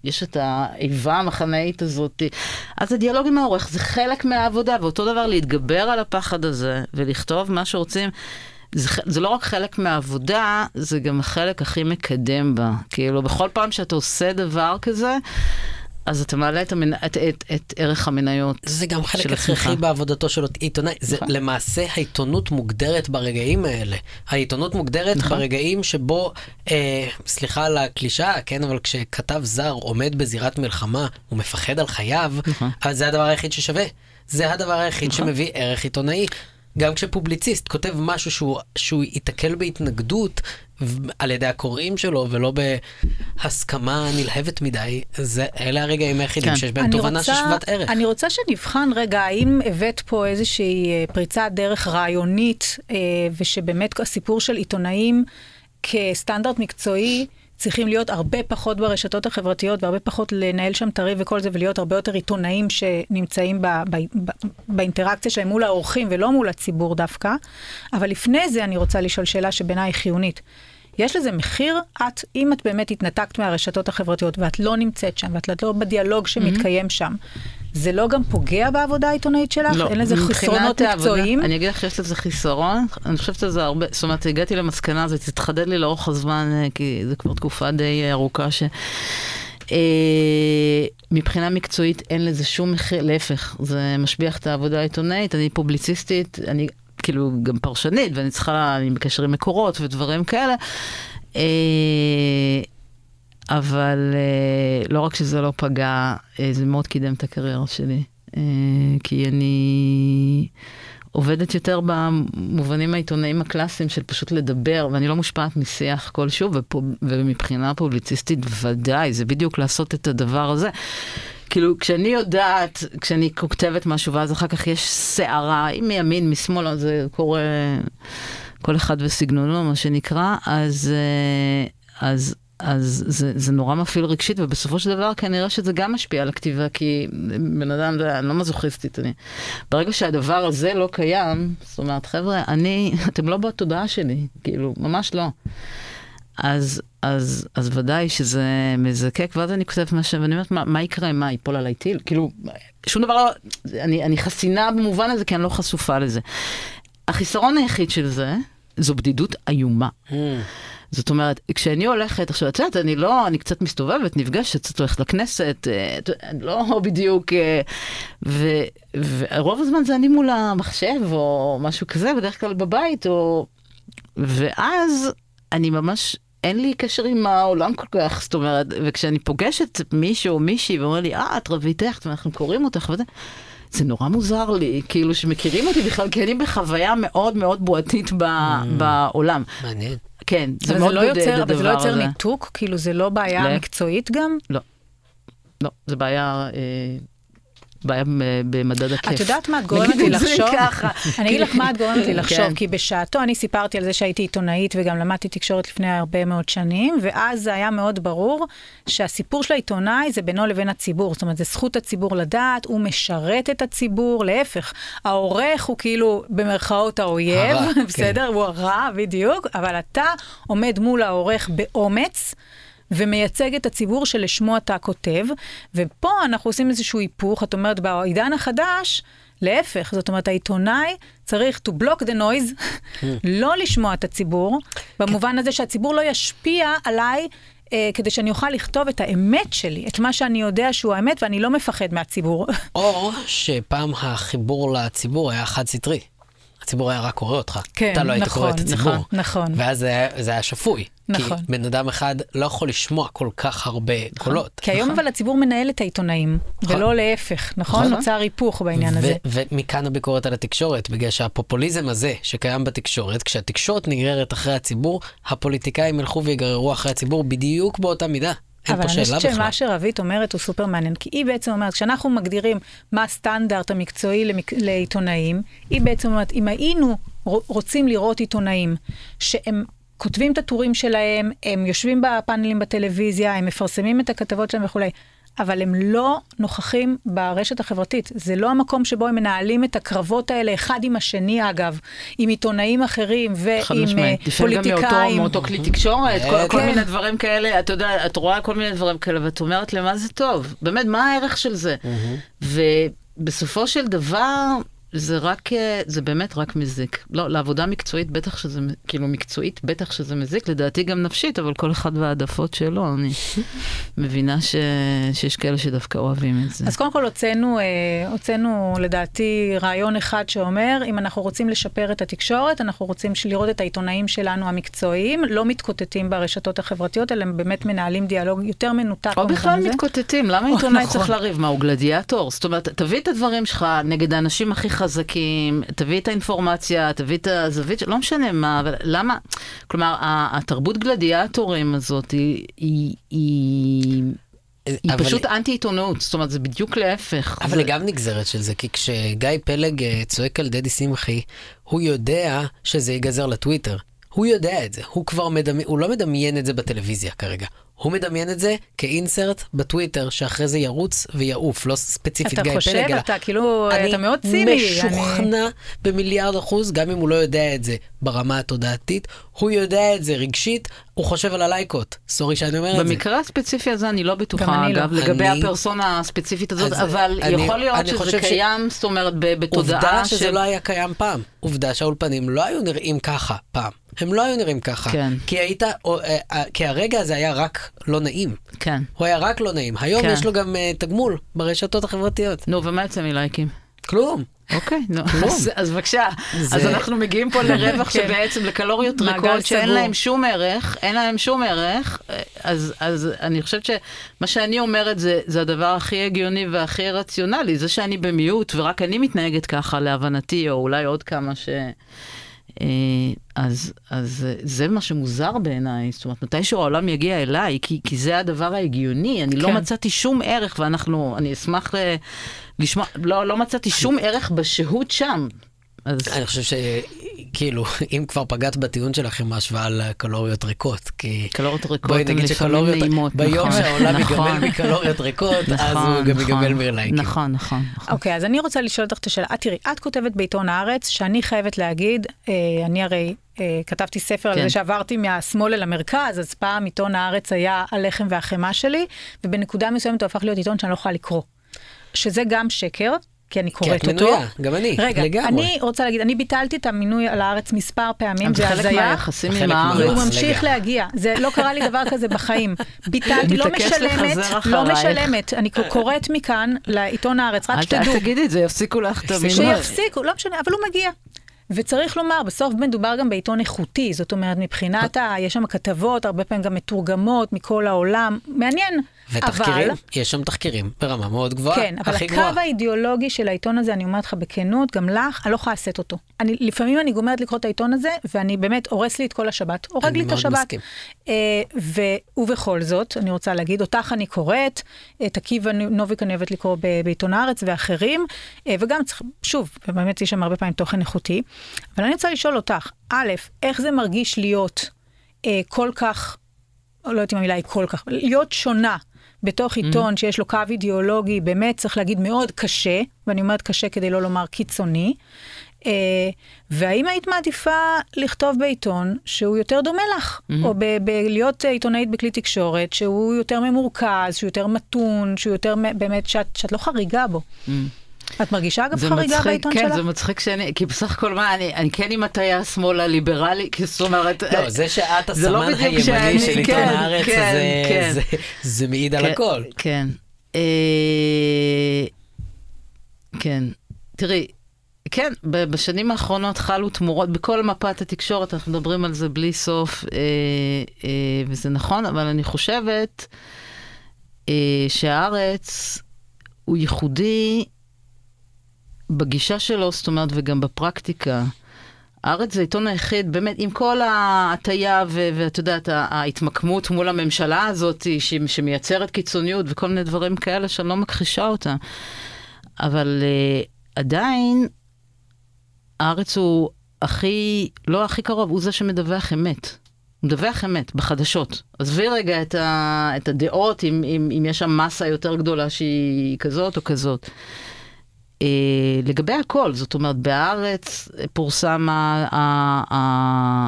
יש את האיבה המחנאית הזאת. אז הדיאלוג עם האורח זה חלק מהעבודה, ואותו דבר להתגבר על הפחד הזה, ולכתוב מה שרוצים, זה לא רק חלק מהעבודה, זה גם החלק הכי מקדם בה. כאילו, בכל פעם שאתה עושה דבר כזה, אז אתה מעלה את ערך המניות. זה גם חלק הכרחי בעבודתו של עיתונאי. זה למעשה העיתונות מוגדרת ברגעים האלה. העיתונות מוגדרת ברגעים שבו, סליחה על הקלישאה, כן, אבל כשכתב זר עומד בזירת מלחמה, הוא מפחד על חייו, אז זה הדבר היחיד ששווה. זה הדבר היחיד שמביא ערך עיתונאי. גם כשפובליציסט כותב משהו שהוא יתקל בהתנגדות על ידי הקוראים שלו, ולא בהסכמה נלהבת מדי, אלה הרגעים היחידים שיש בהם תובנה ששוות ערך. אני רוצה שנבחן רגע, האם הבאת פה איזושהי פריצת דרך רעיונית, ושבאמת הסיפור של עיתונאים כסטנדרט מקצועי, צריכים להיות הרבה פחות ברשתות החברתיות, והרבה פחות לנהל שם תריב וכל זה, ולהיות הרבה יותר עיתונאים שנמצאים באינטראקציה שלהם מול האורחים, ולא מול הציבור דווקא. אבל לפני זה אני רוצה לשאול שאלה שבעיניי חיונית. יש לזה מחיר? אם את באמת התנתקת מהרשתות החברתיות, ואת לא נמצאת שם, ואת לא בדיאלוג שמתקיים שם, זה לא גם פוגע בעבודה העיתונאית שלך? לא, אין לזה חסרונות מקצועיים? אני אגיד לך, יש לזה חיסרון, אני חושבת שזה הרבה, זאת אומרת, הגעתי למסקנה, זה תתחדד לי לאורך הזמן, כי זה כבר תקופה די ארוכה, מבחינה מקצועית אין לזה שום מחיר, להפך, זה משביח את העבודה העיתונאית, אני פובליציסטית, אני כאילו גם פרשנית, ואני צריכה, אני בקשר עם מקורות ודברים כאלה, אבל לא רק שזה לא פגע, זה מאוד קידם את הקריירה שלי. כי אני עובדת יותר במובנים העיתונאיים הקלאסיים של פשוט לדבר, ואני לא מושפעת משיח כלשהו, ומבחינה פובליציסטית ודאי, זה בדיוק לעשות את הדבר הזה. כאילו, כשאני יודעת, כשאני כותבת משהו, ואז אחר כך יש שערה, אם מימין, משמאל, זה קורה כל אחד וסגנונו, מה שנקרא, אז זה נורא מפעיל רגשית, ובסופו של דבר כנראה שזה גם משפיע על הכתיבה, כי בן אדם, אני לא מזוכיסטית, ברגע שהדבר הזה לא קיים, זאת אומרת, חבר'ה, אתם לא בתודעה שלי, כאילו, ממש לא. אז ודאי שזה מזקק, ואז אני כותבת משהו, ואני אומרת, מה יקרה, מה, ייפול עליי טיל? כאילו, שום דבר לא, אני חסינה במובן הזה, כי אני לא חשופה לזה. החיסרון היחיד של זה, זו בדידות איומה. זאת אומרת, כשאני הולכת, עכשיו, את יודעת, אני קצת מסתובבת, נפגשת, קצת הולכת לכנסת, לא בדיוק, ורוב הזמן זה אני מול המחשב, או משהו כזה, בדרך כלל בבית, ואז אני ממש, אין לי קשר עם העולם כל כך, זאת אומרת, וכשאני פוגשת מישהו או מישהי, ואומר לי, את רביתך, ואנחנו קוראים אותך, וזה, זה נורא מוזר לי, כאילו שמכירים אותי בכלל, כי אני בחוויה מאוד מאוד בועתית בעולם. מעניין. כן, זה מאוד בודד הדבר הזה. אבל זה לא יוצר ניתוק? כאילו זה לא בעיה מקצועית גם? לא. לא, זה בעיה בעיה במדד הכיף. את יודעת מה את גורמת לי לחשוב? אני אגיד לך מה את גורמת לי לחשוב, כי בשעתו אני סיפרתי על זה שהייתי עיתונאית וגם למדתי תקשורת לפני הרבה מאוד שנים, ואז זה היה מאוד ברור שהסיפור של העיתונאי זה בינו לבין הציבור, זאת אומרת, זה זכות הציבור לדעת, הוא משרת את הציבור, להפך. העורך הוא כאילו במרכאות האויב, בסדר? הוא הרע, בדיוק, אבל אתה עומד מול העורך באומץ, ומייצג את הציבור שלשמו אתה כותב, ופה אנחנו עושים איזשהו היפוך, את אומרת, בעידן החדש, להפך, זאת אומרת, העיתונאי צריך to block the noise, לא לשמוע את הציבור, במובן הזה שהציבור לא ישפיע עליי, כדי שאני אוכל לכתוב את האמת שלי, את מה שאני יודע שהוא האמת, ואני לא מפחד מהציבור. או שפעם החיבור לציבור היה חד סטרי. הציבור היה רק קורא אותך. כן, אתה לא היית נכון, קורא את הציבור. נכון. ואז זה היה שפוי. נכון. כי בן אדם אחד לא יכול לשמוע כל כך הרבה קולות. כי היום אבל הציבור מנהל את העיתונאים, ולא להפך, נכון? נוצר היפוך בעניין הזה. ומכאן הביקורת על התקשורת, בגלל שהפופוליזם הזה שקיים בתקשורת, כשהתקשורת נגררת אחרי הציבור, הפוליטיקאים ילכו ויגררו אחרי הציבור בדיוק באותה מידה. אבל אני חושבת שמה שרבית אומרת הוא סופר מעניין, כי היא בעצם אומרת, כשאנחנו מגדירים מה הסטנדרט המקצועי לעיתונאים, היא בעצם אומרת, אם היינו רוצים לראות עיתונאים שהם כותבים את הטורים שלהם, הם יושבים בפאנלים בטלוויזיה, הם מפרסמים את הכתבות שלהם וכו', אבל הם לא נוכחים ברשת החברתית. זה לא המקום שבו הם מנהלים את הקרבות האלה, אחד עם השני אגב, עם עיתונאים אחרים ועם פוליטיקאים. גם מאותו כלי תקשורת, כל מיני דברים כאלה, אתה יודע, את רואה כל מיני דברים כאלה, ואת אומרת למה זה טוב? באמת, מה הערך של זה? ובסופו של דבר, זה באמת רק מזיק. לא, לעבודה מקצועית בטח שזה, כאילו מקצועית בטח שזה מזיק, לדעתי גם נפשית, אבל כל אחד והעדפות שלו, אני מבינה שיש כאלה שדווקא אוהבים את זה. אז קודם כל הוצאנו לדעתי רעיון אחד שאומר, אם אנחנו רוצים לשפר את התקשורת, אנחנו רוצים לראות את העיתונאים שלנו המקצועיים, לא מתקוטטים ברשתות החברתיות, אלא הם באמת מנהלים דיאלוג יותר מנותק. או בכלל מתקוטטים, למה עיתונאי צריך לריב? מה, הוא גלדיאטור? זאת אומרת, תביא את הדברים שלך נגד האנשים הכי חזקים, תביא את האינפורמציה, תביא את הזווית, לא משנה מה, אבל למה? כלומר, התרבות גלדיאטורים הזאת היא פשוט אנטי-עיתונות, זאת אומרת, זה בדיוק להפך. אבל היא גם נגזרת של זה, כי כשגיא פלג צועק על דדי שמחי, הוא יודע שזה ייגזר לטוויטר. הוא יודע את זה, הוא לא מדמיין את זה בטלוויזיה כרגע. הוא מדמיין את זה כאינסרט בטוויטר, שאחרי זה ירוץ ויעוף, לא ספציפית גיא פלג. אתה חושב, אתה כאילו, אתה מאוד ציני. אני משוכנע ב1,000,000,000%, גם אם הוא לא יודע את זה ברמה התודעתית, הוא יודע את זה רגשית, הוא חושב על הלייקות. סורי שאני אומר את זה. במקרה הספציפי הזה אני לא בטוחה, אגב, לגבי הפרסונה הספציפית הזאת, אבל יכול להיות שזה קיים, זאת אומרת, בתודעה. עובדה שזה לא היה קיים פעם. עובדה שהאולפנים לא היו נראים ככה פעם. הם לא היו נראים ככה. כן. כי הרגע הזה היה רק לא נעים. כן. הוא היה רק לא נעים. היום יש לו גם תגמול ברשתות החברתיות. נו, ומה יצא מלייקים? כלום. אוקיי, אז בבקשה. אז אנחנו מגיעים פה לרווח שבעצם לקלוריות ריקות שאין להם שום ערך, אז אני חושבת שמה שאני אומרת זה הדבר הכי הגיוני והכי רציונלי, זה שאני במיעוט ורק אני מתנהגת ככה להבנתי, או אולי עוד כמה אז זה מה שמוזר בעיניי, זאת אומרת, מתישהו העולם יגיע אליי, כי זה הדבר ההגיוני, אני לא מצאתי שום ערך, אני אשמח לשמוע, לא מצאתי שום ערך בשהות שם. אני חושב שכאילו, אם כבר פגעת בטיעון שלכם ההשוואה על קלוריות ריקות, כי קלוריות ריקות הן לפעמים נעימות. ביום שהעולם יגמל מקלוריות ריקות, אז הוא גם יגמל מלייקים. נכון. אוקיי, אז אני רוצה לשאול אותך את השאלה. תראי, את כותבת בעיתון הארץ, שאני חייבת להגיד, אני הרי כתבתי ספר על זה שעברתי מהשמאל אל המרכז, אז פעם עיתון הארץ היה הלחם והחמה שלי, ובנקודה מסוימת הוא הפך להיות עיתון שאני לא יכולה לקרוא. שזה גם שקר, כי אני קוראת אותו. כי את מנויה, גם אני, רגע, לגמרי. אני רוצה להגיד, אני ביטלתי את המינוי על הארץ מספר פעמים, זה חלק מהיחסים עם הארץ. והוא ממשיך להגיע. זה לא קרה לי דבר כזה בחיים. ביטלתי, לא משלמת. אני קוראת מכאן לעיתון הארץ, רק שתדעו. אל תגידי את זה, יפסיקו לך את המינוי. שיפסיקו, לא משנה, אבל הוא מגיע. וצריך לומר, בסוף מדובר גם בעיתון איכותי, זאת אומרת, מבחינת, יש שם כתבות, הרבה פעמים גם מתורגמות מכל העולם, מעניין. ותחקירים, יש שם תחקירים ברמה מאוד גבוהה, כן, אבל הקו האידיאולוגי של העיתון הזה, אני אומרת לך בכנות, גם לך, אני לא יכולה לעשות אותו. לפעמים אני גומרת לקרוא את העיתון הזה, ואני באמת הורס לי את כל השבת, הורג לי את השבת. ובכל זאת, אני רוצה להגיד, אותך אני קוראת, את עקיבא נוביק אני אוהבת לקרוא בעיתון הארץ ואחרים, וגם, שוב, באמת יש שם הרבה פעמים תוכן איכותי, אבל אני רוצה לשאול אותך, א', איך זה מרגיש להיות כל כך, לא יודעת אם המילה היא כל כך, להיות שונה בתוך עיתון שיש לו קו אידיאולוגי, באמת צריך להגיד מאוד קשה, ואני אומרת קשה כדי לא לומר קיצוני, והאם היית מעדיפה לכתוב בעיתון שהוא יותר דומה לך, או להיות עיתונאית בכלי תקשורת, שהוא יותר ממורכז, שהוא יותר מתון, שהוא יותר באמת, שאת לא חריגה בו. את מרגישה אגב חריגה בעיתון שלך? כן, זה מצחיק שאני, כי בסך הכל מה, אני כן עם הטיה השמאל הליברלי, כי זאת אומרת... לא, זה שאת הסמן הימני של עיתון הארץ, זה מעיד על הכל. כן. כן. תראי, כן, בשנים האחרונות חלו תמורות, בכל מפת התקשורת, אנחנו מדברים על זה בלי סוף, וזה נכון, אבל אני חושבת שהארץ הוא ייחודי, בגישה שלו, זאת אומרת, וגם בפרקטיקה. הארץ זה העיתון היחיד, באמת, עם כל ההטיה ואת יודעת, ההתמקמות מול הממשלה הזאת, שמייצרת קיצוניות וכל מיני דברים כאלה, שאני לא מכחישה אותה. אבל עדיין, הארץ הוא לא הכי קרוב, הוא זה שמדווח אמת. הוא מדווח אמת, בחדשות. עזבי רגע את הדעות, אם יש שם מסה יותר גדולה שהיא כזאת או כזאת. לגבי הכל, זאת אומרת, בארץ פורסם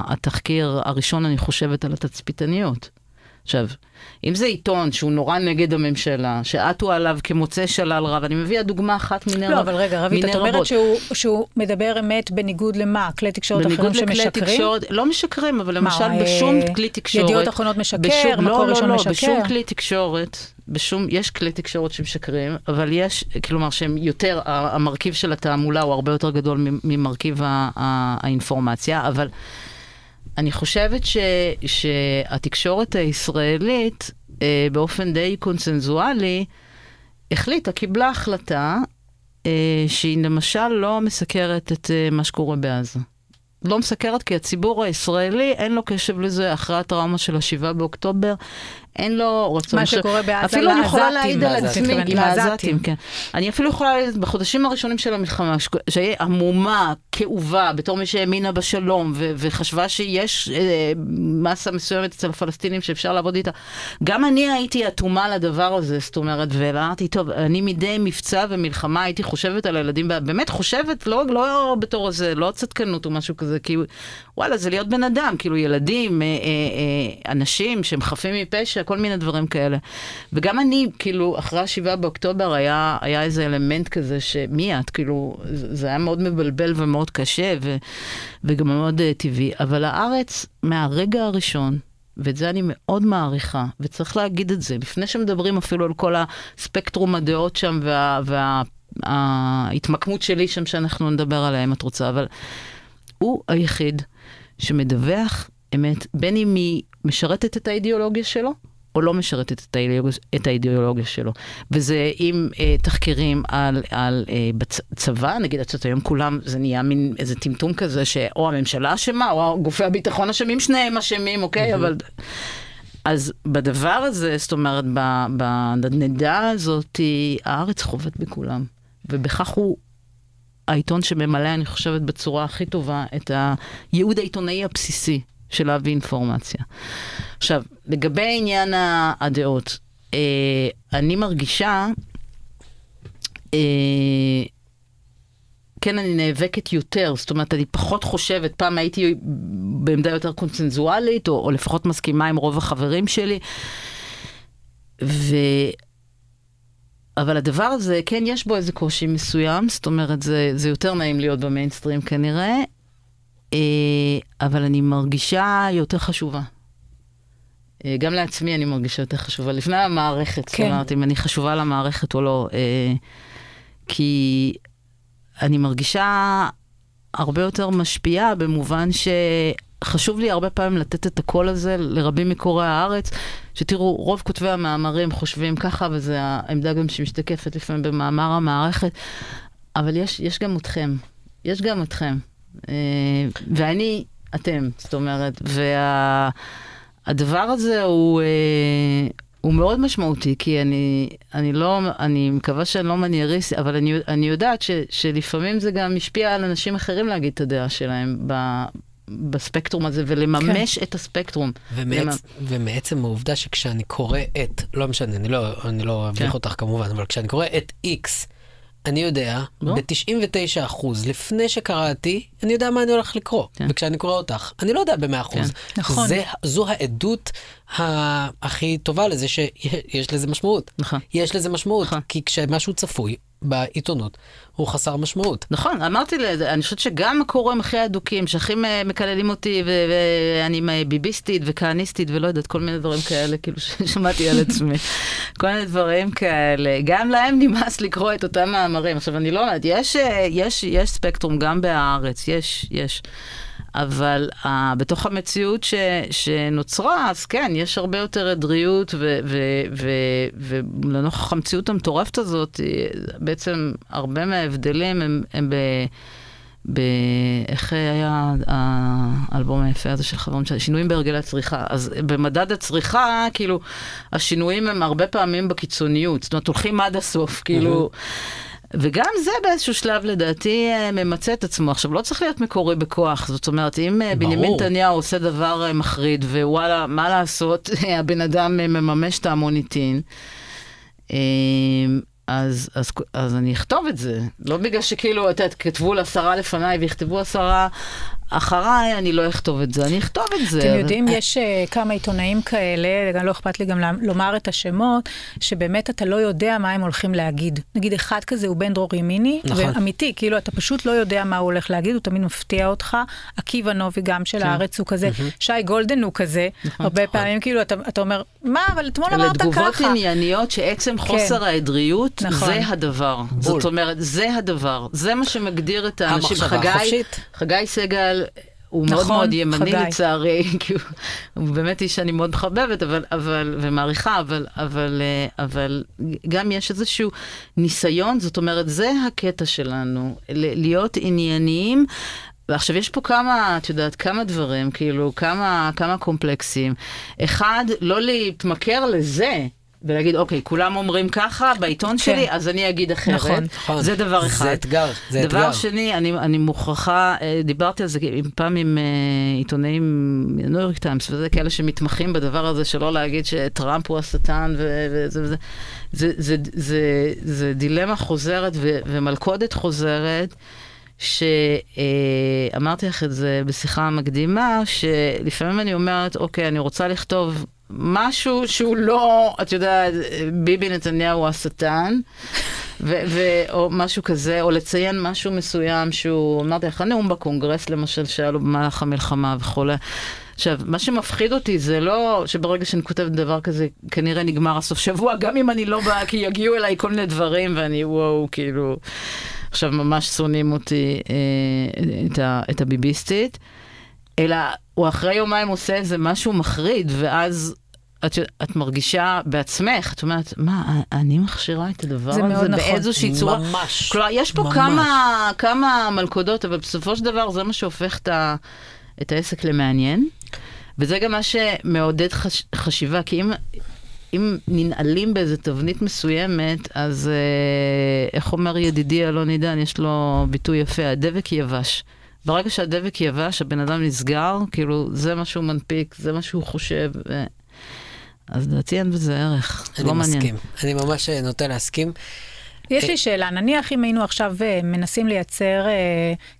התחקיר הראשון, אני חושבת, על התצפיתניות. עכשיו, אם זה עיתון שהוא נורא נגד הממשלה, שעטו עליו כמוצא שלל רב, אני מביאה דוגמה אחת מיני רבות. לא, אבל רגע, רבית, את אומרת שהוא מדבר אמת בניגוד למה? כלי תקשורת אחרים שמשקרים? בניגוד לכלי תקשורת, לא משקרים, אבל למשל בשום כלי תקשורת... ידיעות אחרונות משקר, מקור ראשון משקר? בשום כלי תקשורת, יש כלי תקשורת שמשקרים, אבל יש, כלומר שהם יותר, המרכיב של התעמולה הוא הרבה יותר גדול ממרכיב האינפורמציה, אבל אני חושבת שהתקשורת הישראלית, באופן די קונצנזואלי, קיבלה החלטה, שהיא למשל לא מסקרת את מה שקורה בעזה. לא מסקרת כי הציבור הישראלי אין לו קשב לזה אחרי הטראומה של 7 באוקטובר, אין לו רצון... מה שקורה בעזה אפילו אני יכולה להעיד על עצמי, עם העזתים, כן. אני אפילו יכולה להעיד בחודשים הראשונים של המלחמה, שהיא עמומה, כאובה, בתור מי שהאמינה בשלום, וחשבה שיש מסה מסוימת אצל הפלסטינים שאפשר לעבוד איתה. גם אני הייתי אטומה לדבר הזה, זאת אומרת, ואמרתי, טוב, אני מדי מבצע ומלחמה הייתי חושבת על הילדים, באמת חושבת, לא בתור הזה, לא צדקנות או משהו כזה, כי וואלה, זה להיות בן אדם, כאילו ילדים, אנשים שהם חפים מפשע, כל מיני דברים כאלה. וגם אני, כאילו, אחרי 7 באוקטובר היה איזה אלמנט כזה שמי את, כאילו, זה היה מאוד מבלבל ומאוד קשה, וגם מאוד טבעי. אבל הארץ, מהרגע הראשון, ואת זה אני מאוד מעריכה, וצריך להגיד את זה, לפני שמדברים אפילו על כל הספקטרום הדעות שם, וההתמקמות שלי שם שאנחנו נדבר עליהם, את רוצה, אבל הוא היחיד שמדווח אמת, בין אם היא משרתת את האידיאולוגיה שלו, או לא משרתת את האידיאולוגיה שלו. וזה עם תחקירים על בצבא, נגיד את היום כולם, זה נהיה מין איזה טמטום כזה, שאו הממשלה אשמה, או גופי הביטחון אשמים, שניהם אשמים, אוקיי? אבל... אז בדבר הזה, זאת אומרת, בנדנדה הזאת, הארץ חובט בכולם. ובכך הוא העיתון שממלא, אני חושבת, בצורה הכי טובה, את הייעוד העיתונאי הבסיסי של להביא אינפורמציה. עכשיו, לגבי עניין הדעות, אני מרגישה, כן, אני נאבקת יותר, זאת אומרת, אני פחות חושבת, פעם הייתי בעמדה יותר קונצנזואלית, או לפחות מסכימה עם רוב החברים שלי, אבל הדבר הזה, כן, יש בו איזה קושי מסוים, זאת אומרת, זה יותר נעים להיות במיינסטרים כנראה, אבל אני מרגישה יותר חשובה. גם לעצמי אני מרגישה יותר חשובה. לפני המערכת, זאת אומרת, אם אני חשובה למערכת או לא, כי אני מרגישה הרבה יותר משפיעה, במובן שחשוב לי הרבה פעמים לתת את הקול הזה לרבים מקוראי הארץ, שתראו, רוב כותבי המאמרים חושבים ככה, וזה העמדה גם שמשתקפת לפעמים במאמר המערכת, אבל יש גם אתכם. יש גם אתכם. ואני, אתם, זאת אומרת, והדבר הזה הוא מאוד משמעותי, כי אני מקווה שאני לא מנייריסט, אבל אני יודעת שלפעמים זה גם משפיע על אנשים אחרים להגיד את הדעה שלהם בספקטרום הזה, ולממש את הספקטרום. ומעצם העובדה שכשאני קורא לא משנה, אני לא אביך אותך כמובן, אבל כשאני קורא את X, אני יודע, ב-99% לפני שקראתי, אני יודע מה אני הולך לקרוא. וכשאני קורא אותך, אני לא יודע ב-100%. נכון. זו העדות הכי טובה לזה שיש לזה משמעות. נכון. יש לזה משמעות, כי כשמשהו צפוי בעיתונות, הוא חסר משמעות. נכון, אמרתי לזה, אני חושבת שגם הקוראים הכי הדוקים, שהכי מקללים אותי, ואני ביביסטית וכהניסטית, ולא יודעת, כל מיני דברים כאלה, כאילו ששמעתי על עצמי. כל מיני דברים כאלה. גם להם נמאס לקרוא את אותם מאמרים. עכשיו, אני לא יודעת, יש ספקטרום גם בהארץ, יש. אבל בתוך המציאות שנוצרה, אז כן, יש הרבה יותר עדריות, ולנוכח המציאות המטורפת הזאת, בעצם הרבה מההבדלים הם איך היה האלבום היפה הזה של חברון, שינויים בהרגלי הצריכה. אז במדד הצריכה, כאילו, השינויים הם הרבה פעמים בקיצוניות, זאת אומרת, הולכים עד הסוף, כאילו... וגם זה באיזשהו שלב לדעתי ממצא את עצמו. עכשיו, לא צריך להיות מקורי בכוח. זאת אומרת, אם בנימין נתניהו עושה דבר מחריד, ווואלה, מה לעשות? הבן אדם מממש את המוניטין. אז אני אכתוב את זה. לא בגלל שכאילו, כתבו ל10 לפניי, ויכתבו 10 אחריי, אני לא אכתוב את זה. אני אכתוב את זה. אתם יודעים, יש כמה עיתונאים כאלה, לא אכפת לי גם לומר את השמות, שבאמת אתה לא יודע מה הם הולכים להגיד. נגיד, אחד כזה הוא בן דרור ימיני, ואמיתי, כאילו אתה פשוט לא יודע מה הוא הולך להגיד, הוא תמיד מפתיע אותך. עקיבא נובי גם של הארץ הוא כזה, שי גולדן הוא כזה, הרבה פעמים כאילו אתה אומר, מה, אבל אתמול אמרת ככה. לתגובות ענייניות שעצם חוסר העדריות, זה הדבר. זאת אומרת, זה הדבר. זה מה שמגדיר את האנשים. חגי סגל, הוא מאוד מאוד ימני לצערי, הוא באמת איש שאני מאוד מחבבת ומעריכה, אבל גם יש איזשהו ניסיון, זאת אומרת, זה הקטע שלנו, להיות ענייניים, ועכשיו יש פה כמה, את יודעת, כמה דברים, כאילו, כמה קומפלקסים. אחד, לא להתמכר לזה, ולהגיד, אוקיי, כולם אומרים ככה, בעיתון שלי, אז אני אגיד אחרת. נכון. זה דבר אחד. זה אתגר. דבר שני, אני מוכרחה, דיברתי על זה פעם עם עיתונאים, ניו יורק טיימס, וזה כאלה שמתמחים בדבר הזה, שלא להגיד שטראמפ הוא השטן, וזה. זה דילמה חוזרת ומלכודת חוזרת, שאמרתי לך את זה בשיחה המקדימה, שלפעמים אני אומרת, אוקיי, אני רוצה לכתוב משהו שהוא לא, את יודעת, ביבי נתניהו השטן, או משהו כזה, או לציין משהו מסוים שהוא, אמרתי לך, נאום בקונגרס למשל, שהיה לו במהלך המלחמה וכו'. עכשיו, מה שמפחיד אותי זה לא שברגע שאני כותבת דבר כזה, כנראה נגמר הסוף שבוע, גם אם אני לא באה, כי יגיעו אליי כל מיני דברים, ואני, וואו, כאילו, עכשיו ממש שונאים אותי את הביביסטית, אלא הוא אחרי יומיים עושה איזה משהו מחריד, ואז את מרגישה בעצמך, את אומרת, מה, אני מכשירה את הדבר הזה באיזושהי צורה? ממש. כלומר, יש פה כמה מלכודות, אבל בסופו של דבר זה מה שהופך את העסק למעניין, וזה גם מה שמעודד חשיבה, כי אם ננעלים באיזו תבנית מסוימת, אז איך אומר ידידי אלון עידן, יש לו ביטוי יפה, הדבק יבש. ברגע שהדבק יבש, הבן אדם נסגר, כאילו זה מה שהוא מנפיק, זה מה שהוא חושב, אז דעתי אין בזה ערך. אני מסכים. אני ממש נוטה להסכים. יש לי שאלה, נניח אם היינו עכשיו מנסים לייצר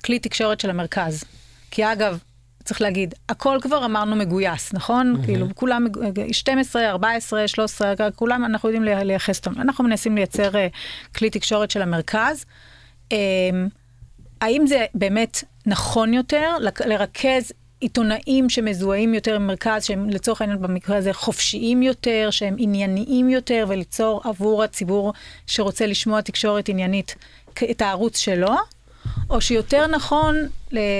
כלי תקשורת של המרכז, כי אגב, צריך להגיד, הכל כבר אמרנו מגויס, נכון? כאילו, כולם, 12, 14, 13, כולם אנחנו יודעים לייחס אותם. אנחנו מנסים לייצר כלי תקשורת של המרכז. האם זה באמת נכון יותר לרכז עיתונאים שמזוהים יותר במרכז, שהם לצורך העניין במקרה הזה חופשיים יותר, שהם ענייניים יותר, וליצור עבור הציבור שרוצה לשמוע תקשורת עניינית את הערוץ שלו? או שיותר נכון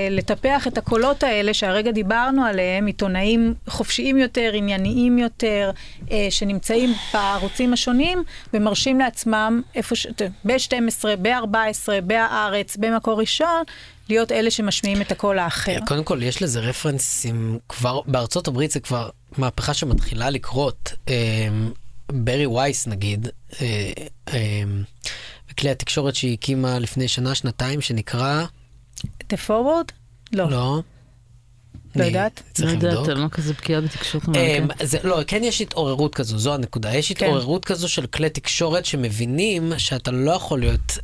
לטפח את הקולות האלה שהרגע דיברנו עליהם, עיתונאים חופשיים יותר, ענייניים יותר, שנמצאים בערוצים השונים, ומרשים לעצמם ב-12, ב-14, בהארץ, במקור ראשון, להיות אלה שמשמיעים את הקול האחר. קודם כל, יש לזה רפרנסים כבר, בארצות הברית זה כבר מהפכה שמתחילה לקרות. ברי וייס נגיד, בכלי התקשורת שהיא הקימה לפני שנה, שנתיים, שנקרא... The Forward? לא. לא. לא יודעת? לא יודעת, לא כזה בקיאה בתקשורת. לא, כן יש התעוררות כזו, זו הנקודה. יש התעוררות כזו של כלי תקשורת שמבינים שאתה לא יכול להיות,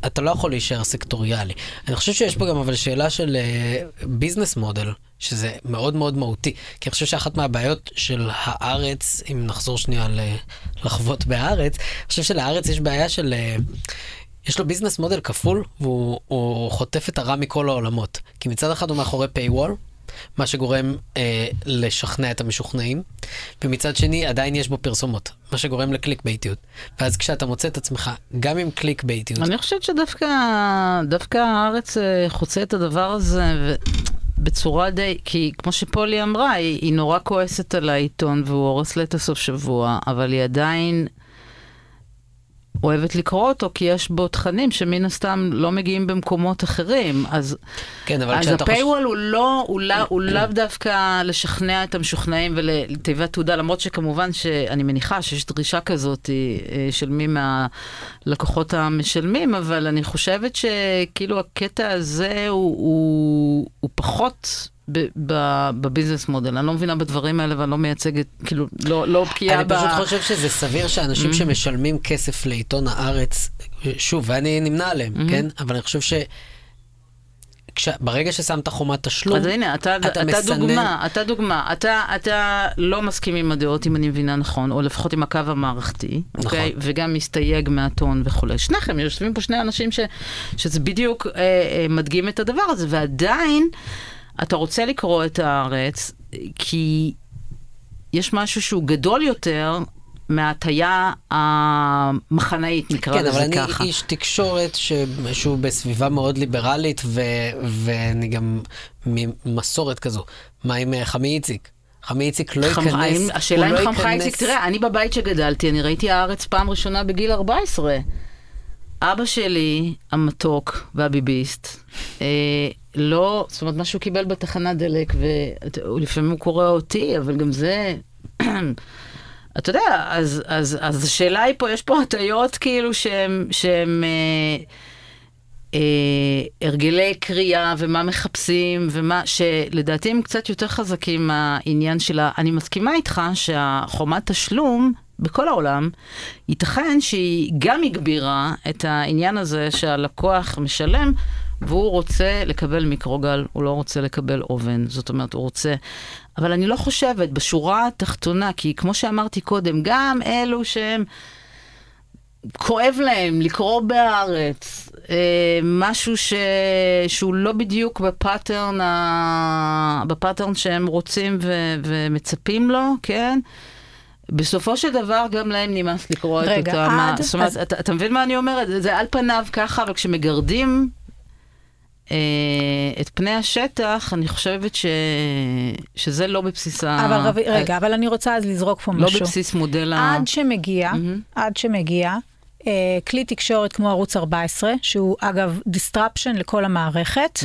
אתה לא יכול להישאר סקטוריאלי. אני חושב שיש פה גם אבל שאלה של ביזנס מודל, שזה מאוד מאוד מהותי. כי אני חושב שאחת מהבעיות של הארץ, אם נחזור שנייה לחוות בארץ, אני חושב שלארץ יש בעיה של... יש לו ביזנס מודל כפול, והוא חוטף את הרע מכל העולמות. כי מצד אחד הוא מאחורי paywall, מה שגורם לשכנע את המשוכנעים, ומצד שני עדיין יש בו פרסומות, מה שגורם לקליק ביתיות. ואז כשאתה מוצא את עצמך, גם עם קליק ביתיות... אני חושבת שדווקא הארץ חוצה את הדבר הזה, בצורה די... כי כמו שפולי אמרה, היא נורא כועסת על העיתון, והוא הורס לה את הסוף שבוע, אבל היא עדיין... אוהבת לקרוא אותו, כי יש בו תכנים שמן הסתם לא מגיעים במקומות אחרים. אז, כן, אבל אז הפייוול הוא לאו דווקא לשכנע את המשוכנעים ולתיבת תעודה, למרות שכמובן שאני מניחה שיש דרישה כזאת של מי מהלקוחות המשלמים, אבל אני חושבת שכאילו הקטע הזה הוא פחות... בביזנס מודל. אני לא מבינה בדברים האלה, ואני לא מייצגת, כאילו, לא בקיאה אני פשוט חושב שזה סביר שאנשים שמשלמים כסף לעיתון הארץ, שוב, ואני נמנע עליהם, כן? אבל אני חושב ברגע ששמת חומת תשלום, אז הנה, אתה דוגמה, אתה לא מסכים עם הדעות, אם אני מבינה נכון, או לפחות עם הקו המערכתי, אוקיי? וגם מסתייג מהטון וכו'. שניכם, יושבים פה שני אנשים שזה בדיוק מדגים את הדבר הזה, ועדיין אתה רוצה לקרוא את הארץ, כי יש משהו שהוא גדול יותר מההטיה המחנאית, נקרא לזה ככה. כן, אבל אני איש תקשורת שהוא בסביבה מאוד ליברלית, ואני גם ממסורת כזו. מה עם חמי איציק? חמי איציק לא ייכנס. השאלה אם חמך איציק, תראה, אני בבית שגדלתי, אני ראיתי הארץ פעם ראשונה בגיל 14. אבא שלי, המתוק והביביסט, לא, זאת אומרת, משהו קיבל בתחנת דלק, ולפעמים הוא קורא אותי, אבל גם זה, אתה יודע, אז השאלה היא פה, יש פה הטיות כאילו שהם הרגלי קריאה, ומה מחפשים, ומה, שלדעתי הם קצת יותר חזקים מהעניין שלה. אני מסכימה איתך שהחומת תשלום, בכל העולם, ייתכן שהיא גם הגבירה את העניין הזה שהלקוח משלם, והוא רוצה לקבל מיקרוגל, הוא לא רוצה לקבל אובן. זאת אומרת, הוא רוצה... אבל אני לא חושבת, בשורה התחתונה, כי כמו שאמרתי קודם, גם אלו שהם כואב להם לקרוא בארץ, משהו שהוא לא בדיוק בפאטרן שהם רוצים ומצפים לו, כן? בסופו של דבר גם להם נמאס לקרוא את אותם. זאת אומרת, אתה מבין מה אני אומרת? זה על פניו ככה, אבל כשמגרדים את פני השטח, אני חושבת שזה לא בבסיס אבל אני רוצה אז לזרוק פה משהו. לא בבסיס מודל עד שמגיע, כלי תקשורת כמו ערוץ 14, שהוא אגב disruption לכל המערכת,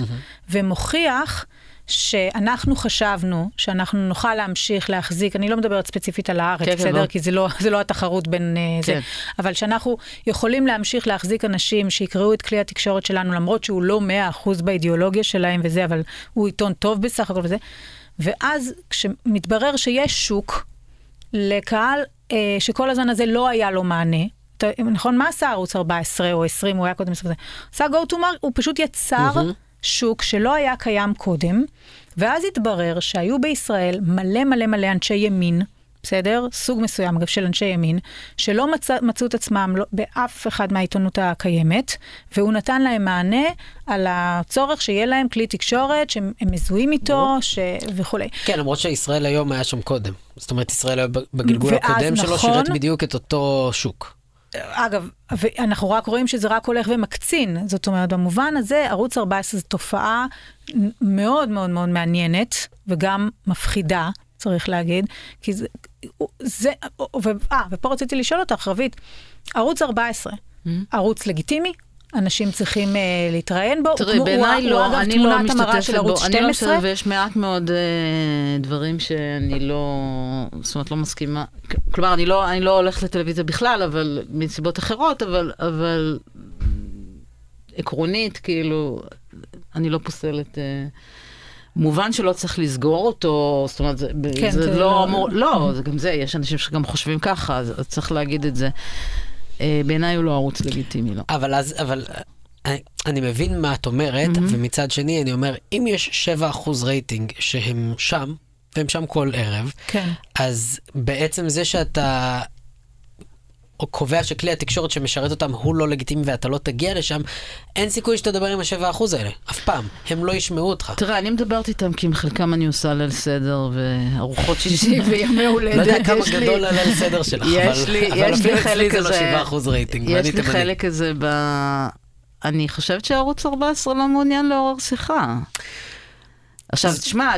ומוכיח שאנחנו חשבנו שאנחנו נוכל להמשיך להחזיק, אני לא מדברת ספציפית על הארץ, בסדר? כי זה לא התחרות בין זה, אבל שאנחנו יכולים להמשיך להחזיק אנשים שיקראו את כלי התקשורת שלנו, למרות שהוא לא 100% באידיאולוגיה שלהם וזה, אבל הוא עיתון טוב בסך הכל וזה, ואז כשמתברר שיש שוק לקהל שכל הזמן הזה לא היה לו מענה, נכון, מה עשה ערוץ 14 או 20, הוא היה קודם ספר זה? עשה go to market, הוא פשוט יצר שוק שלא היה קיים קודם, ואז התברר שהיו בישראל מלא מלא מלא אנשי ימין, בסדר? סוג מסוים, אגב, של אנשי ימין, שלא מצאו את עצמם באף אחד מהעיתונות הקיימת, והוא נתן להם מענה על הצורך שיהיה להם כלי תקשורת, שהם מזוהים איתו וכו'. כן, למרות שישראל היום היה שם קודם. זאת אומרת, ישראל היה בגלגול הקודם שלו, שירת בדיוק את אותו שוק. אגב, אנחנו רק רואים שזה רק הולך ומקצין, זאת אומרת, במובן הזה, ערוץ 14 זו תופעה מאוד מאוד מאוד מעניינת, וגם מפחידה, צריך להגיד, כי ופה רציתי לשאול אותך, רבית, ערוץ 14, ערוץ לגיטימי, אנשים צריכים להתראיין בו, תראי, בעיניי לא, אני לא משתתפת בו, אני לא משתתפת, ויש מעט מאוד דברים שאני לא, זאת אומרת, לא מסכימה, כלומר, אני לא הולכת לטלוויזיה בכלל, אבל מסיבות אחרות, אבל עקרונית, כאילו, אני לא פוסלת, מובן שלא צריך לסגור אותו, זאת אומרת, זה לא אמור, לא, זה גם זה, יש אנשים שגם חושבים ככה, אז צריך להגיד את זה. בעיניי הוא לא ערוץ לגיטימי, לא. אבל אני מבין מה את אומרת, ומצד שני אני אומר, אם יש 7% רייטינג שהם שם, והם שם כל ערב, אז בעצם זה שאתה קובע שכלי התקשורת שמשרת אותם הוא לא לגיטימי ואתה לא תגיע לשם, אין סיכוי שתדבר עם ה7% האלה, אף פעם. הם לא ישמעו אותך. תראה, אני מדברת איתם כי עם חלקם אני עושה ליל סדר וארוחות שישי וימי הולדת. לא יודע כמה גדול הליל סדר שלך, אבל אפילו אצלי זה לא 7% רייטינג. יש לי חלק כזה אני חושבת שערוץ 14 לא מעוניין לעורר שיחה. עכשיו, תשמע,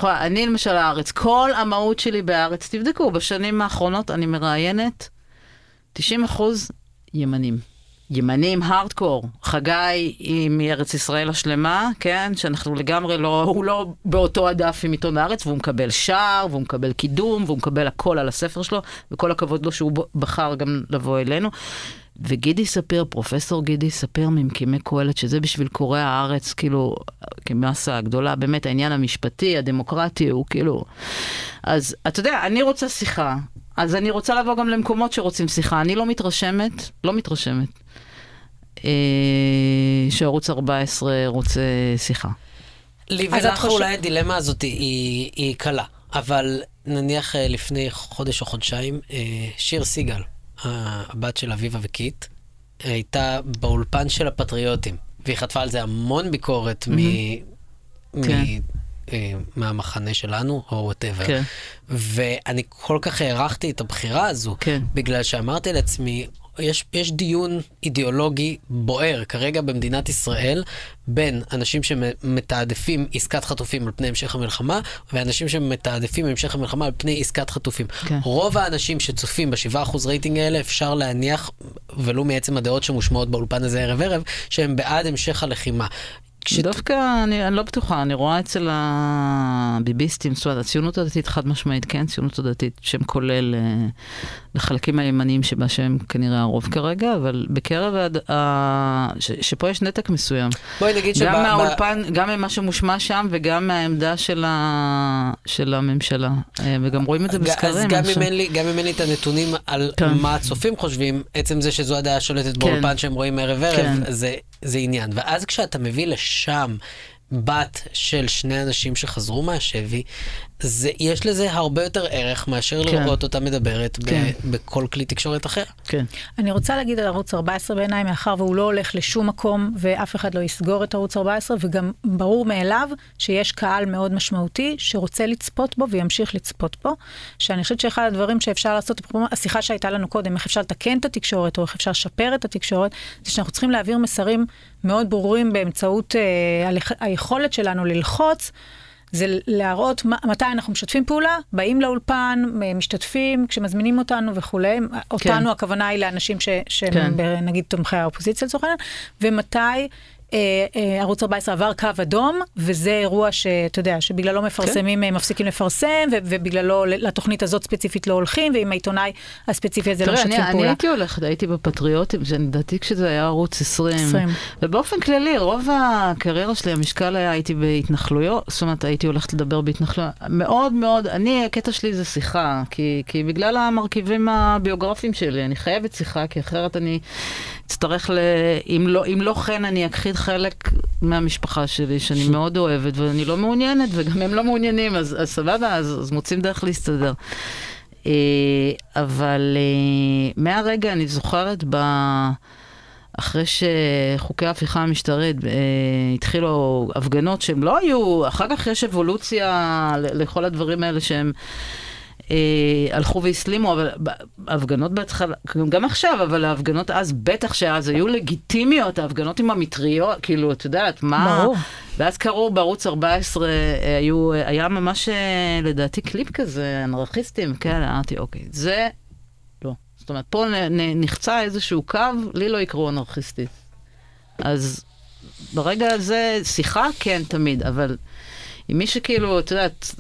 אני למשל הארץ, כל המהות שלי בארץ, תבדקו, בשנים האחרונות אני מראיינת 90% ימנים. ימנים, הארדקור. חגי מארץ ישראל השלמה, כן? שאנחנו לגמרי לא, הוא לא באותו הדף עם עיתון הארץ, והוא מקבל שער, והוא מקבל קידום, והוא מקבל הכל על הספר שלו, וכל הכבוד לו שהוא בחר גם לבוא אלינו. וגידי ספיר, פרופסור גידי ספיר ממקימי קהלת, שזה בשביל קוראי הארץ, כאילו, כמסה הגדולה, באמת העניין המשפטי, הדמוקרטי, הוא כאילו... אז אתה יודע, אני רוצה שיחה, אז אני רוצה לבוא גם למקומות שרוצים שיחה. אני לא מתרשמת, שערוץ 14 רוצה שיחה. לי ולך אולי הדילמה הזאת היא קלה, אבל נניח לפני חודש או חודשיים, שיר סיגל, הבת של אביבה וקיט, הייתה באולפן של הפטריוטים, והיא חטפה על זה המון ביקורת מהמחנה שלנו, או whatever. ואני כל כך הערכתי את הבחירה הזו, בגלל שאמרתי לעצמי, יש דיון אידיאולוגי בוער כרגע במדינת ישראל, בין אנשים שמתעדפים עסקת חטופים על פני המשך המלחמה, ואנשים שמתעדפים המשך המלחמה על פני עסקת חטופים. רוב האנשים שצופים ב7% רייטינג האלה, אפשר להניח, ולא מעצם הדעות שמושמעות באולפן הזה ערב, שהם בעד המשך הלחימה. דווקא אני לא בטוחה, אני רואה אצל הביביסטים, זאת אומרת, הציונות הדתית חד משמעית, כן, ציונות הדתית, שם כולל לחלקים הימניים שבה שהם כנראה הרוב כרגע, אבל בקרב, שפה יש נתק מסוים. בואי נגיד גם מהאולפן, גם ממה שמושמע שם, וגם מהעמדה של הממשלה, וגם רואים את זה בסקרים. אז גם אם אין לי את הנתונים על מה הצופים חושבים, עצם זה שזו הדעה שולטת באולפן שהם רואים ערב, זה עניין. ואז כשאתה מביא לשם בת של שני אנשים שחזרו מהשבי, יש לזה הרבה יותר ערך מאשר לראות אותה מדברת בכל כלי תקשורת אחר. אני רוצה להגיד על ערוץ 14 בעיניי, מאחר והוא לא הולך לשום מקום, ואף אחד לא יסגור את ערוץ 14, וגם ברור מאליו שיש קהל מאוד משמעותי שרוצה לצפות בו וימשיך לצפות בו, שאני חושבת שאחד הדברים שאפשר לעשות, השיחה שהייתה לנו קודם, איך אפשר לתקן את התקשורת, או איך אפשר לשפר את התקשורת, זה שאנחנו צריכים להעביר מסרים מאוד ברורים באמצעות היכולת שלנו ללחוץ, זה להראות מתי אנחנו משתפים פעולה, באים לאולפן, משתתפים, כשמזמינים אותנו וכולי, אותנו הכוונה היא לאנשים שהם נגיד תומכי האופוזיציה לצורך העניין, ומתי ערוץ 14 עבר קו אדום, וזה אירוע שאתה יודע, שבגללו מפרסמים, מפסיקים לפרסם, ובגללו לתוכנית הזאת ספציפית לא הולכים, ועם העיתונאי הספציפי הזה לא משתפים פעולה. אני הייתי הולכת, הייתי בפטריוטים, שאני דעתי כשזה היה ערוץ 20, ובאופן כללי, רוב הקריירה שלי, המשקל היה, הייתי בהתנחלויות, זאת אומרת, הייתי הולכת לדבר בהתנחלויות, מאוד מאוד, הקטע שלי זה שיחה, כי בגלל המרכיבים הביוגרפיים שלי, אני חייבת שיחה, כי אחרת אני אצטרך אם לא כן, אני אכחיד חלק מהמשפחה שלי, שאני מאוד אוהבת, ואני לא מעוניינת, וגם הם לא מעוניינים, אז סבבה, אז מוצאים דרך להסתדר. אבל מהרגע אני זוכרת, אחרי שחוקי ההפיכה המשטרית התחילו הפגנות שהם לא היו, אחר כך יש אבולוציה לכל הדברים האלה שהם הלכו והסלימו, אבל ההפגנות בהתחלה, גם עכשיו, אבל ההפגנות אז, בטח שאז היו לגיטימיות, ההפגנות עם המטריות, כאילו, את יודעת, מה... ברור. ואז קראו בערוץ 14, היה ממש, לדעתי, קליפ כזה, אנרכיסטים, כן, אמרתי, אוקיי, זה... לא. זאת אומרת, פה נחצה איזשהו קו, לי לא יקראו אנרכיסטית. אז ברגע הזה, שיחה, כן, תמיד, אבל... עם מי שכאילו, את יודעת,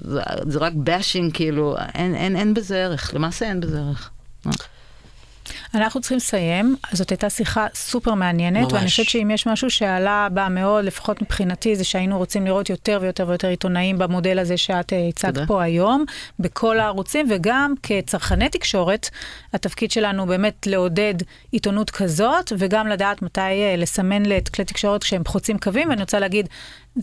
זה רק באשינג, כאילו, אין בזה ערך. למעשה אין בזה ערך. אנחנו צריכים לסיים, זאת הייתה שיחה סופר מעניינת, ואני חושבת שאם יש משהו שעלה בה מאוד, לפחות מבחינתי, זה שהיינו רוצים לראות יותר ויותר ויותר עיתונאים במודל הזה שאת הצגת פה היום, בכל הערוצים, וגם כצרכני תקשורת, התפקיד שלנו באמת לעודד עיתונות כזאת, וגם לדעת מתי לסמן לכלי תקשורת כשהם חוצים קווים, ואני רוצה להגיד,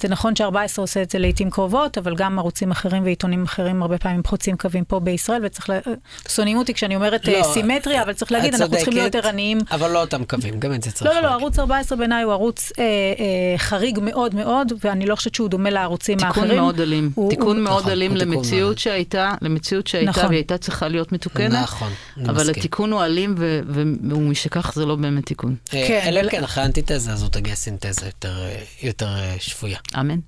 זה נכון ש14 עושה את זה לעתים קרובות, אבל גם ערוצים אחרים ועיתונים אחרים הרבה פעמים חוצים קווים פה בישראל, וצריך שונאים אותי כשאני אומרת סימטריה, אבל צריך להגיד, אנחנו צריכים להיות ערניים. אבל לא אותם קווים, גם את זה צריך להגיד. לא, ערוץ 14 בעיניי הוא ערוץ חריג מאוד מאוד, ואני לא חושבת שהוא דומה לערוצים האחרים. תיקון מאוד אלים. תיקון מאוד אלים למציאות שהייתה, והיא הייתה צריכה להיות מתוקנת. נכון, אבל התיקון הוא אלים, ומשכך זה לא באמת תיקון. אלא כן, אחרי האנטיתזה הזאת תגיע סינתזה יותר שפויה. אמן.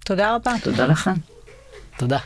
תודה רבה. תודה לך. תודה.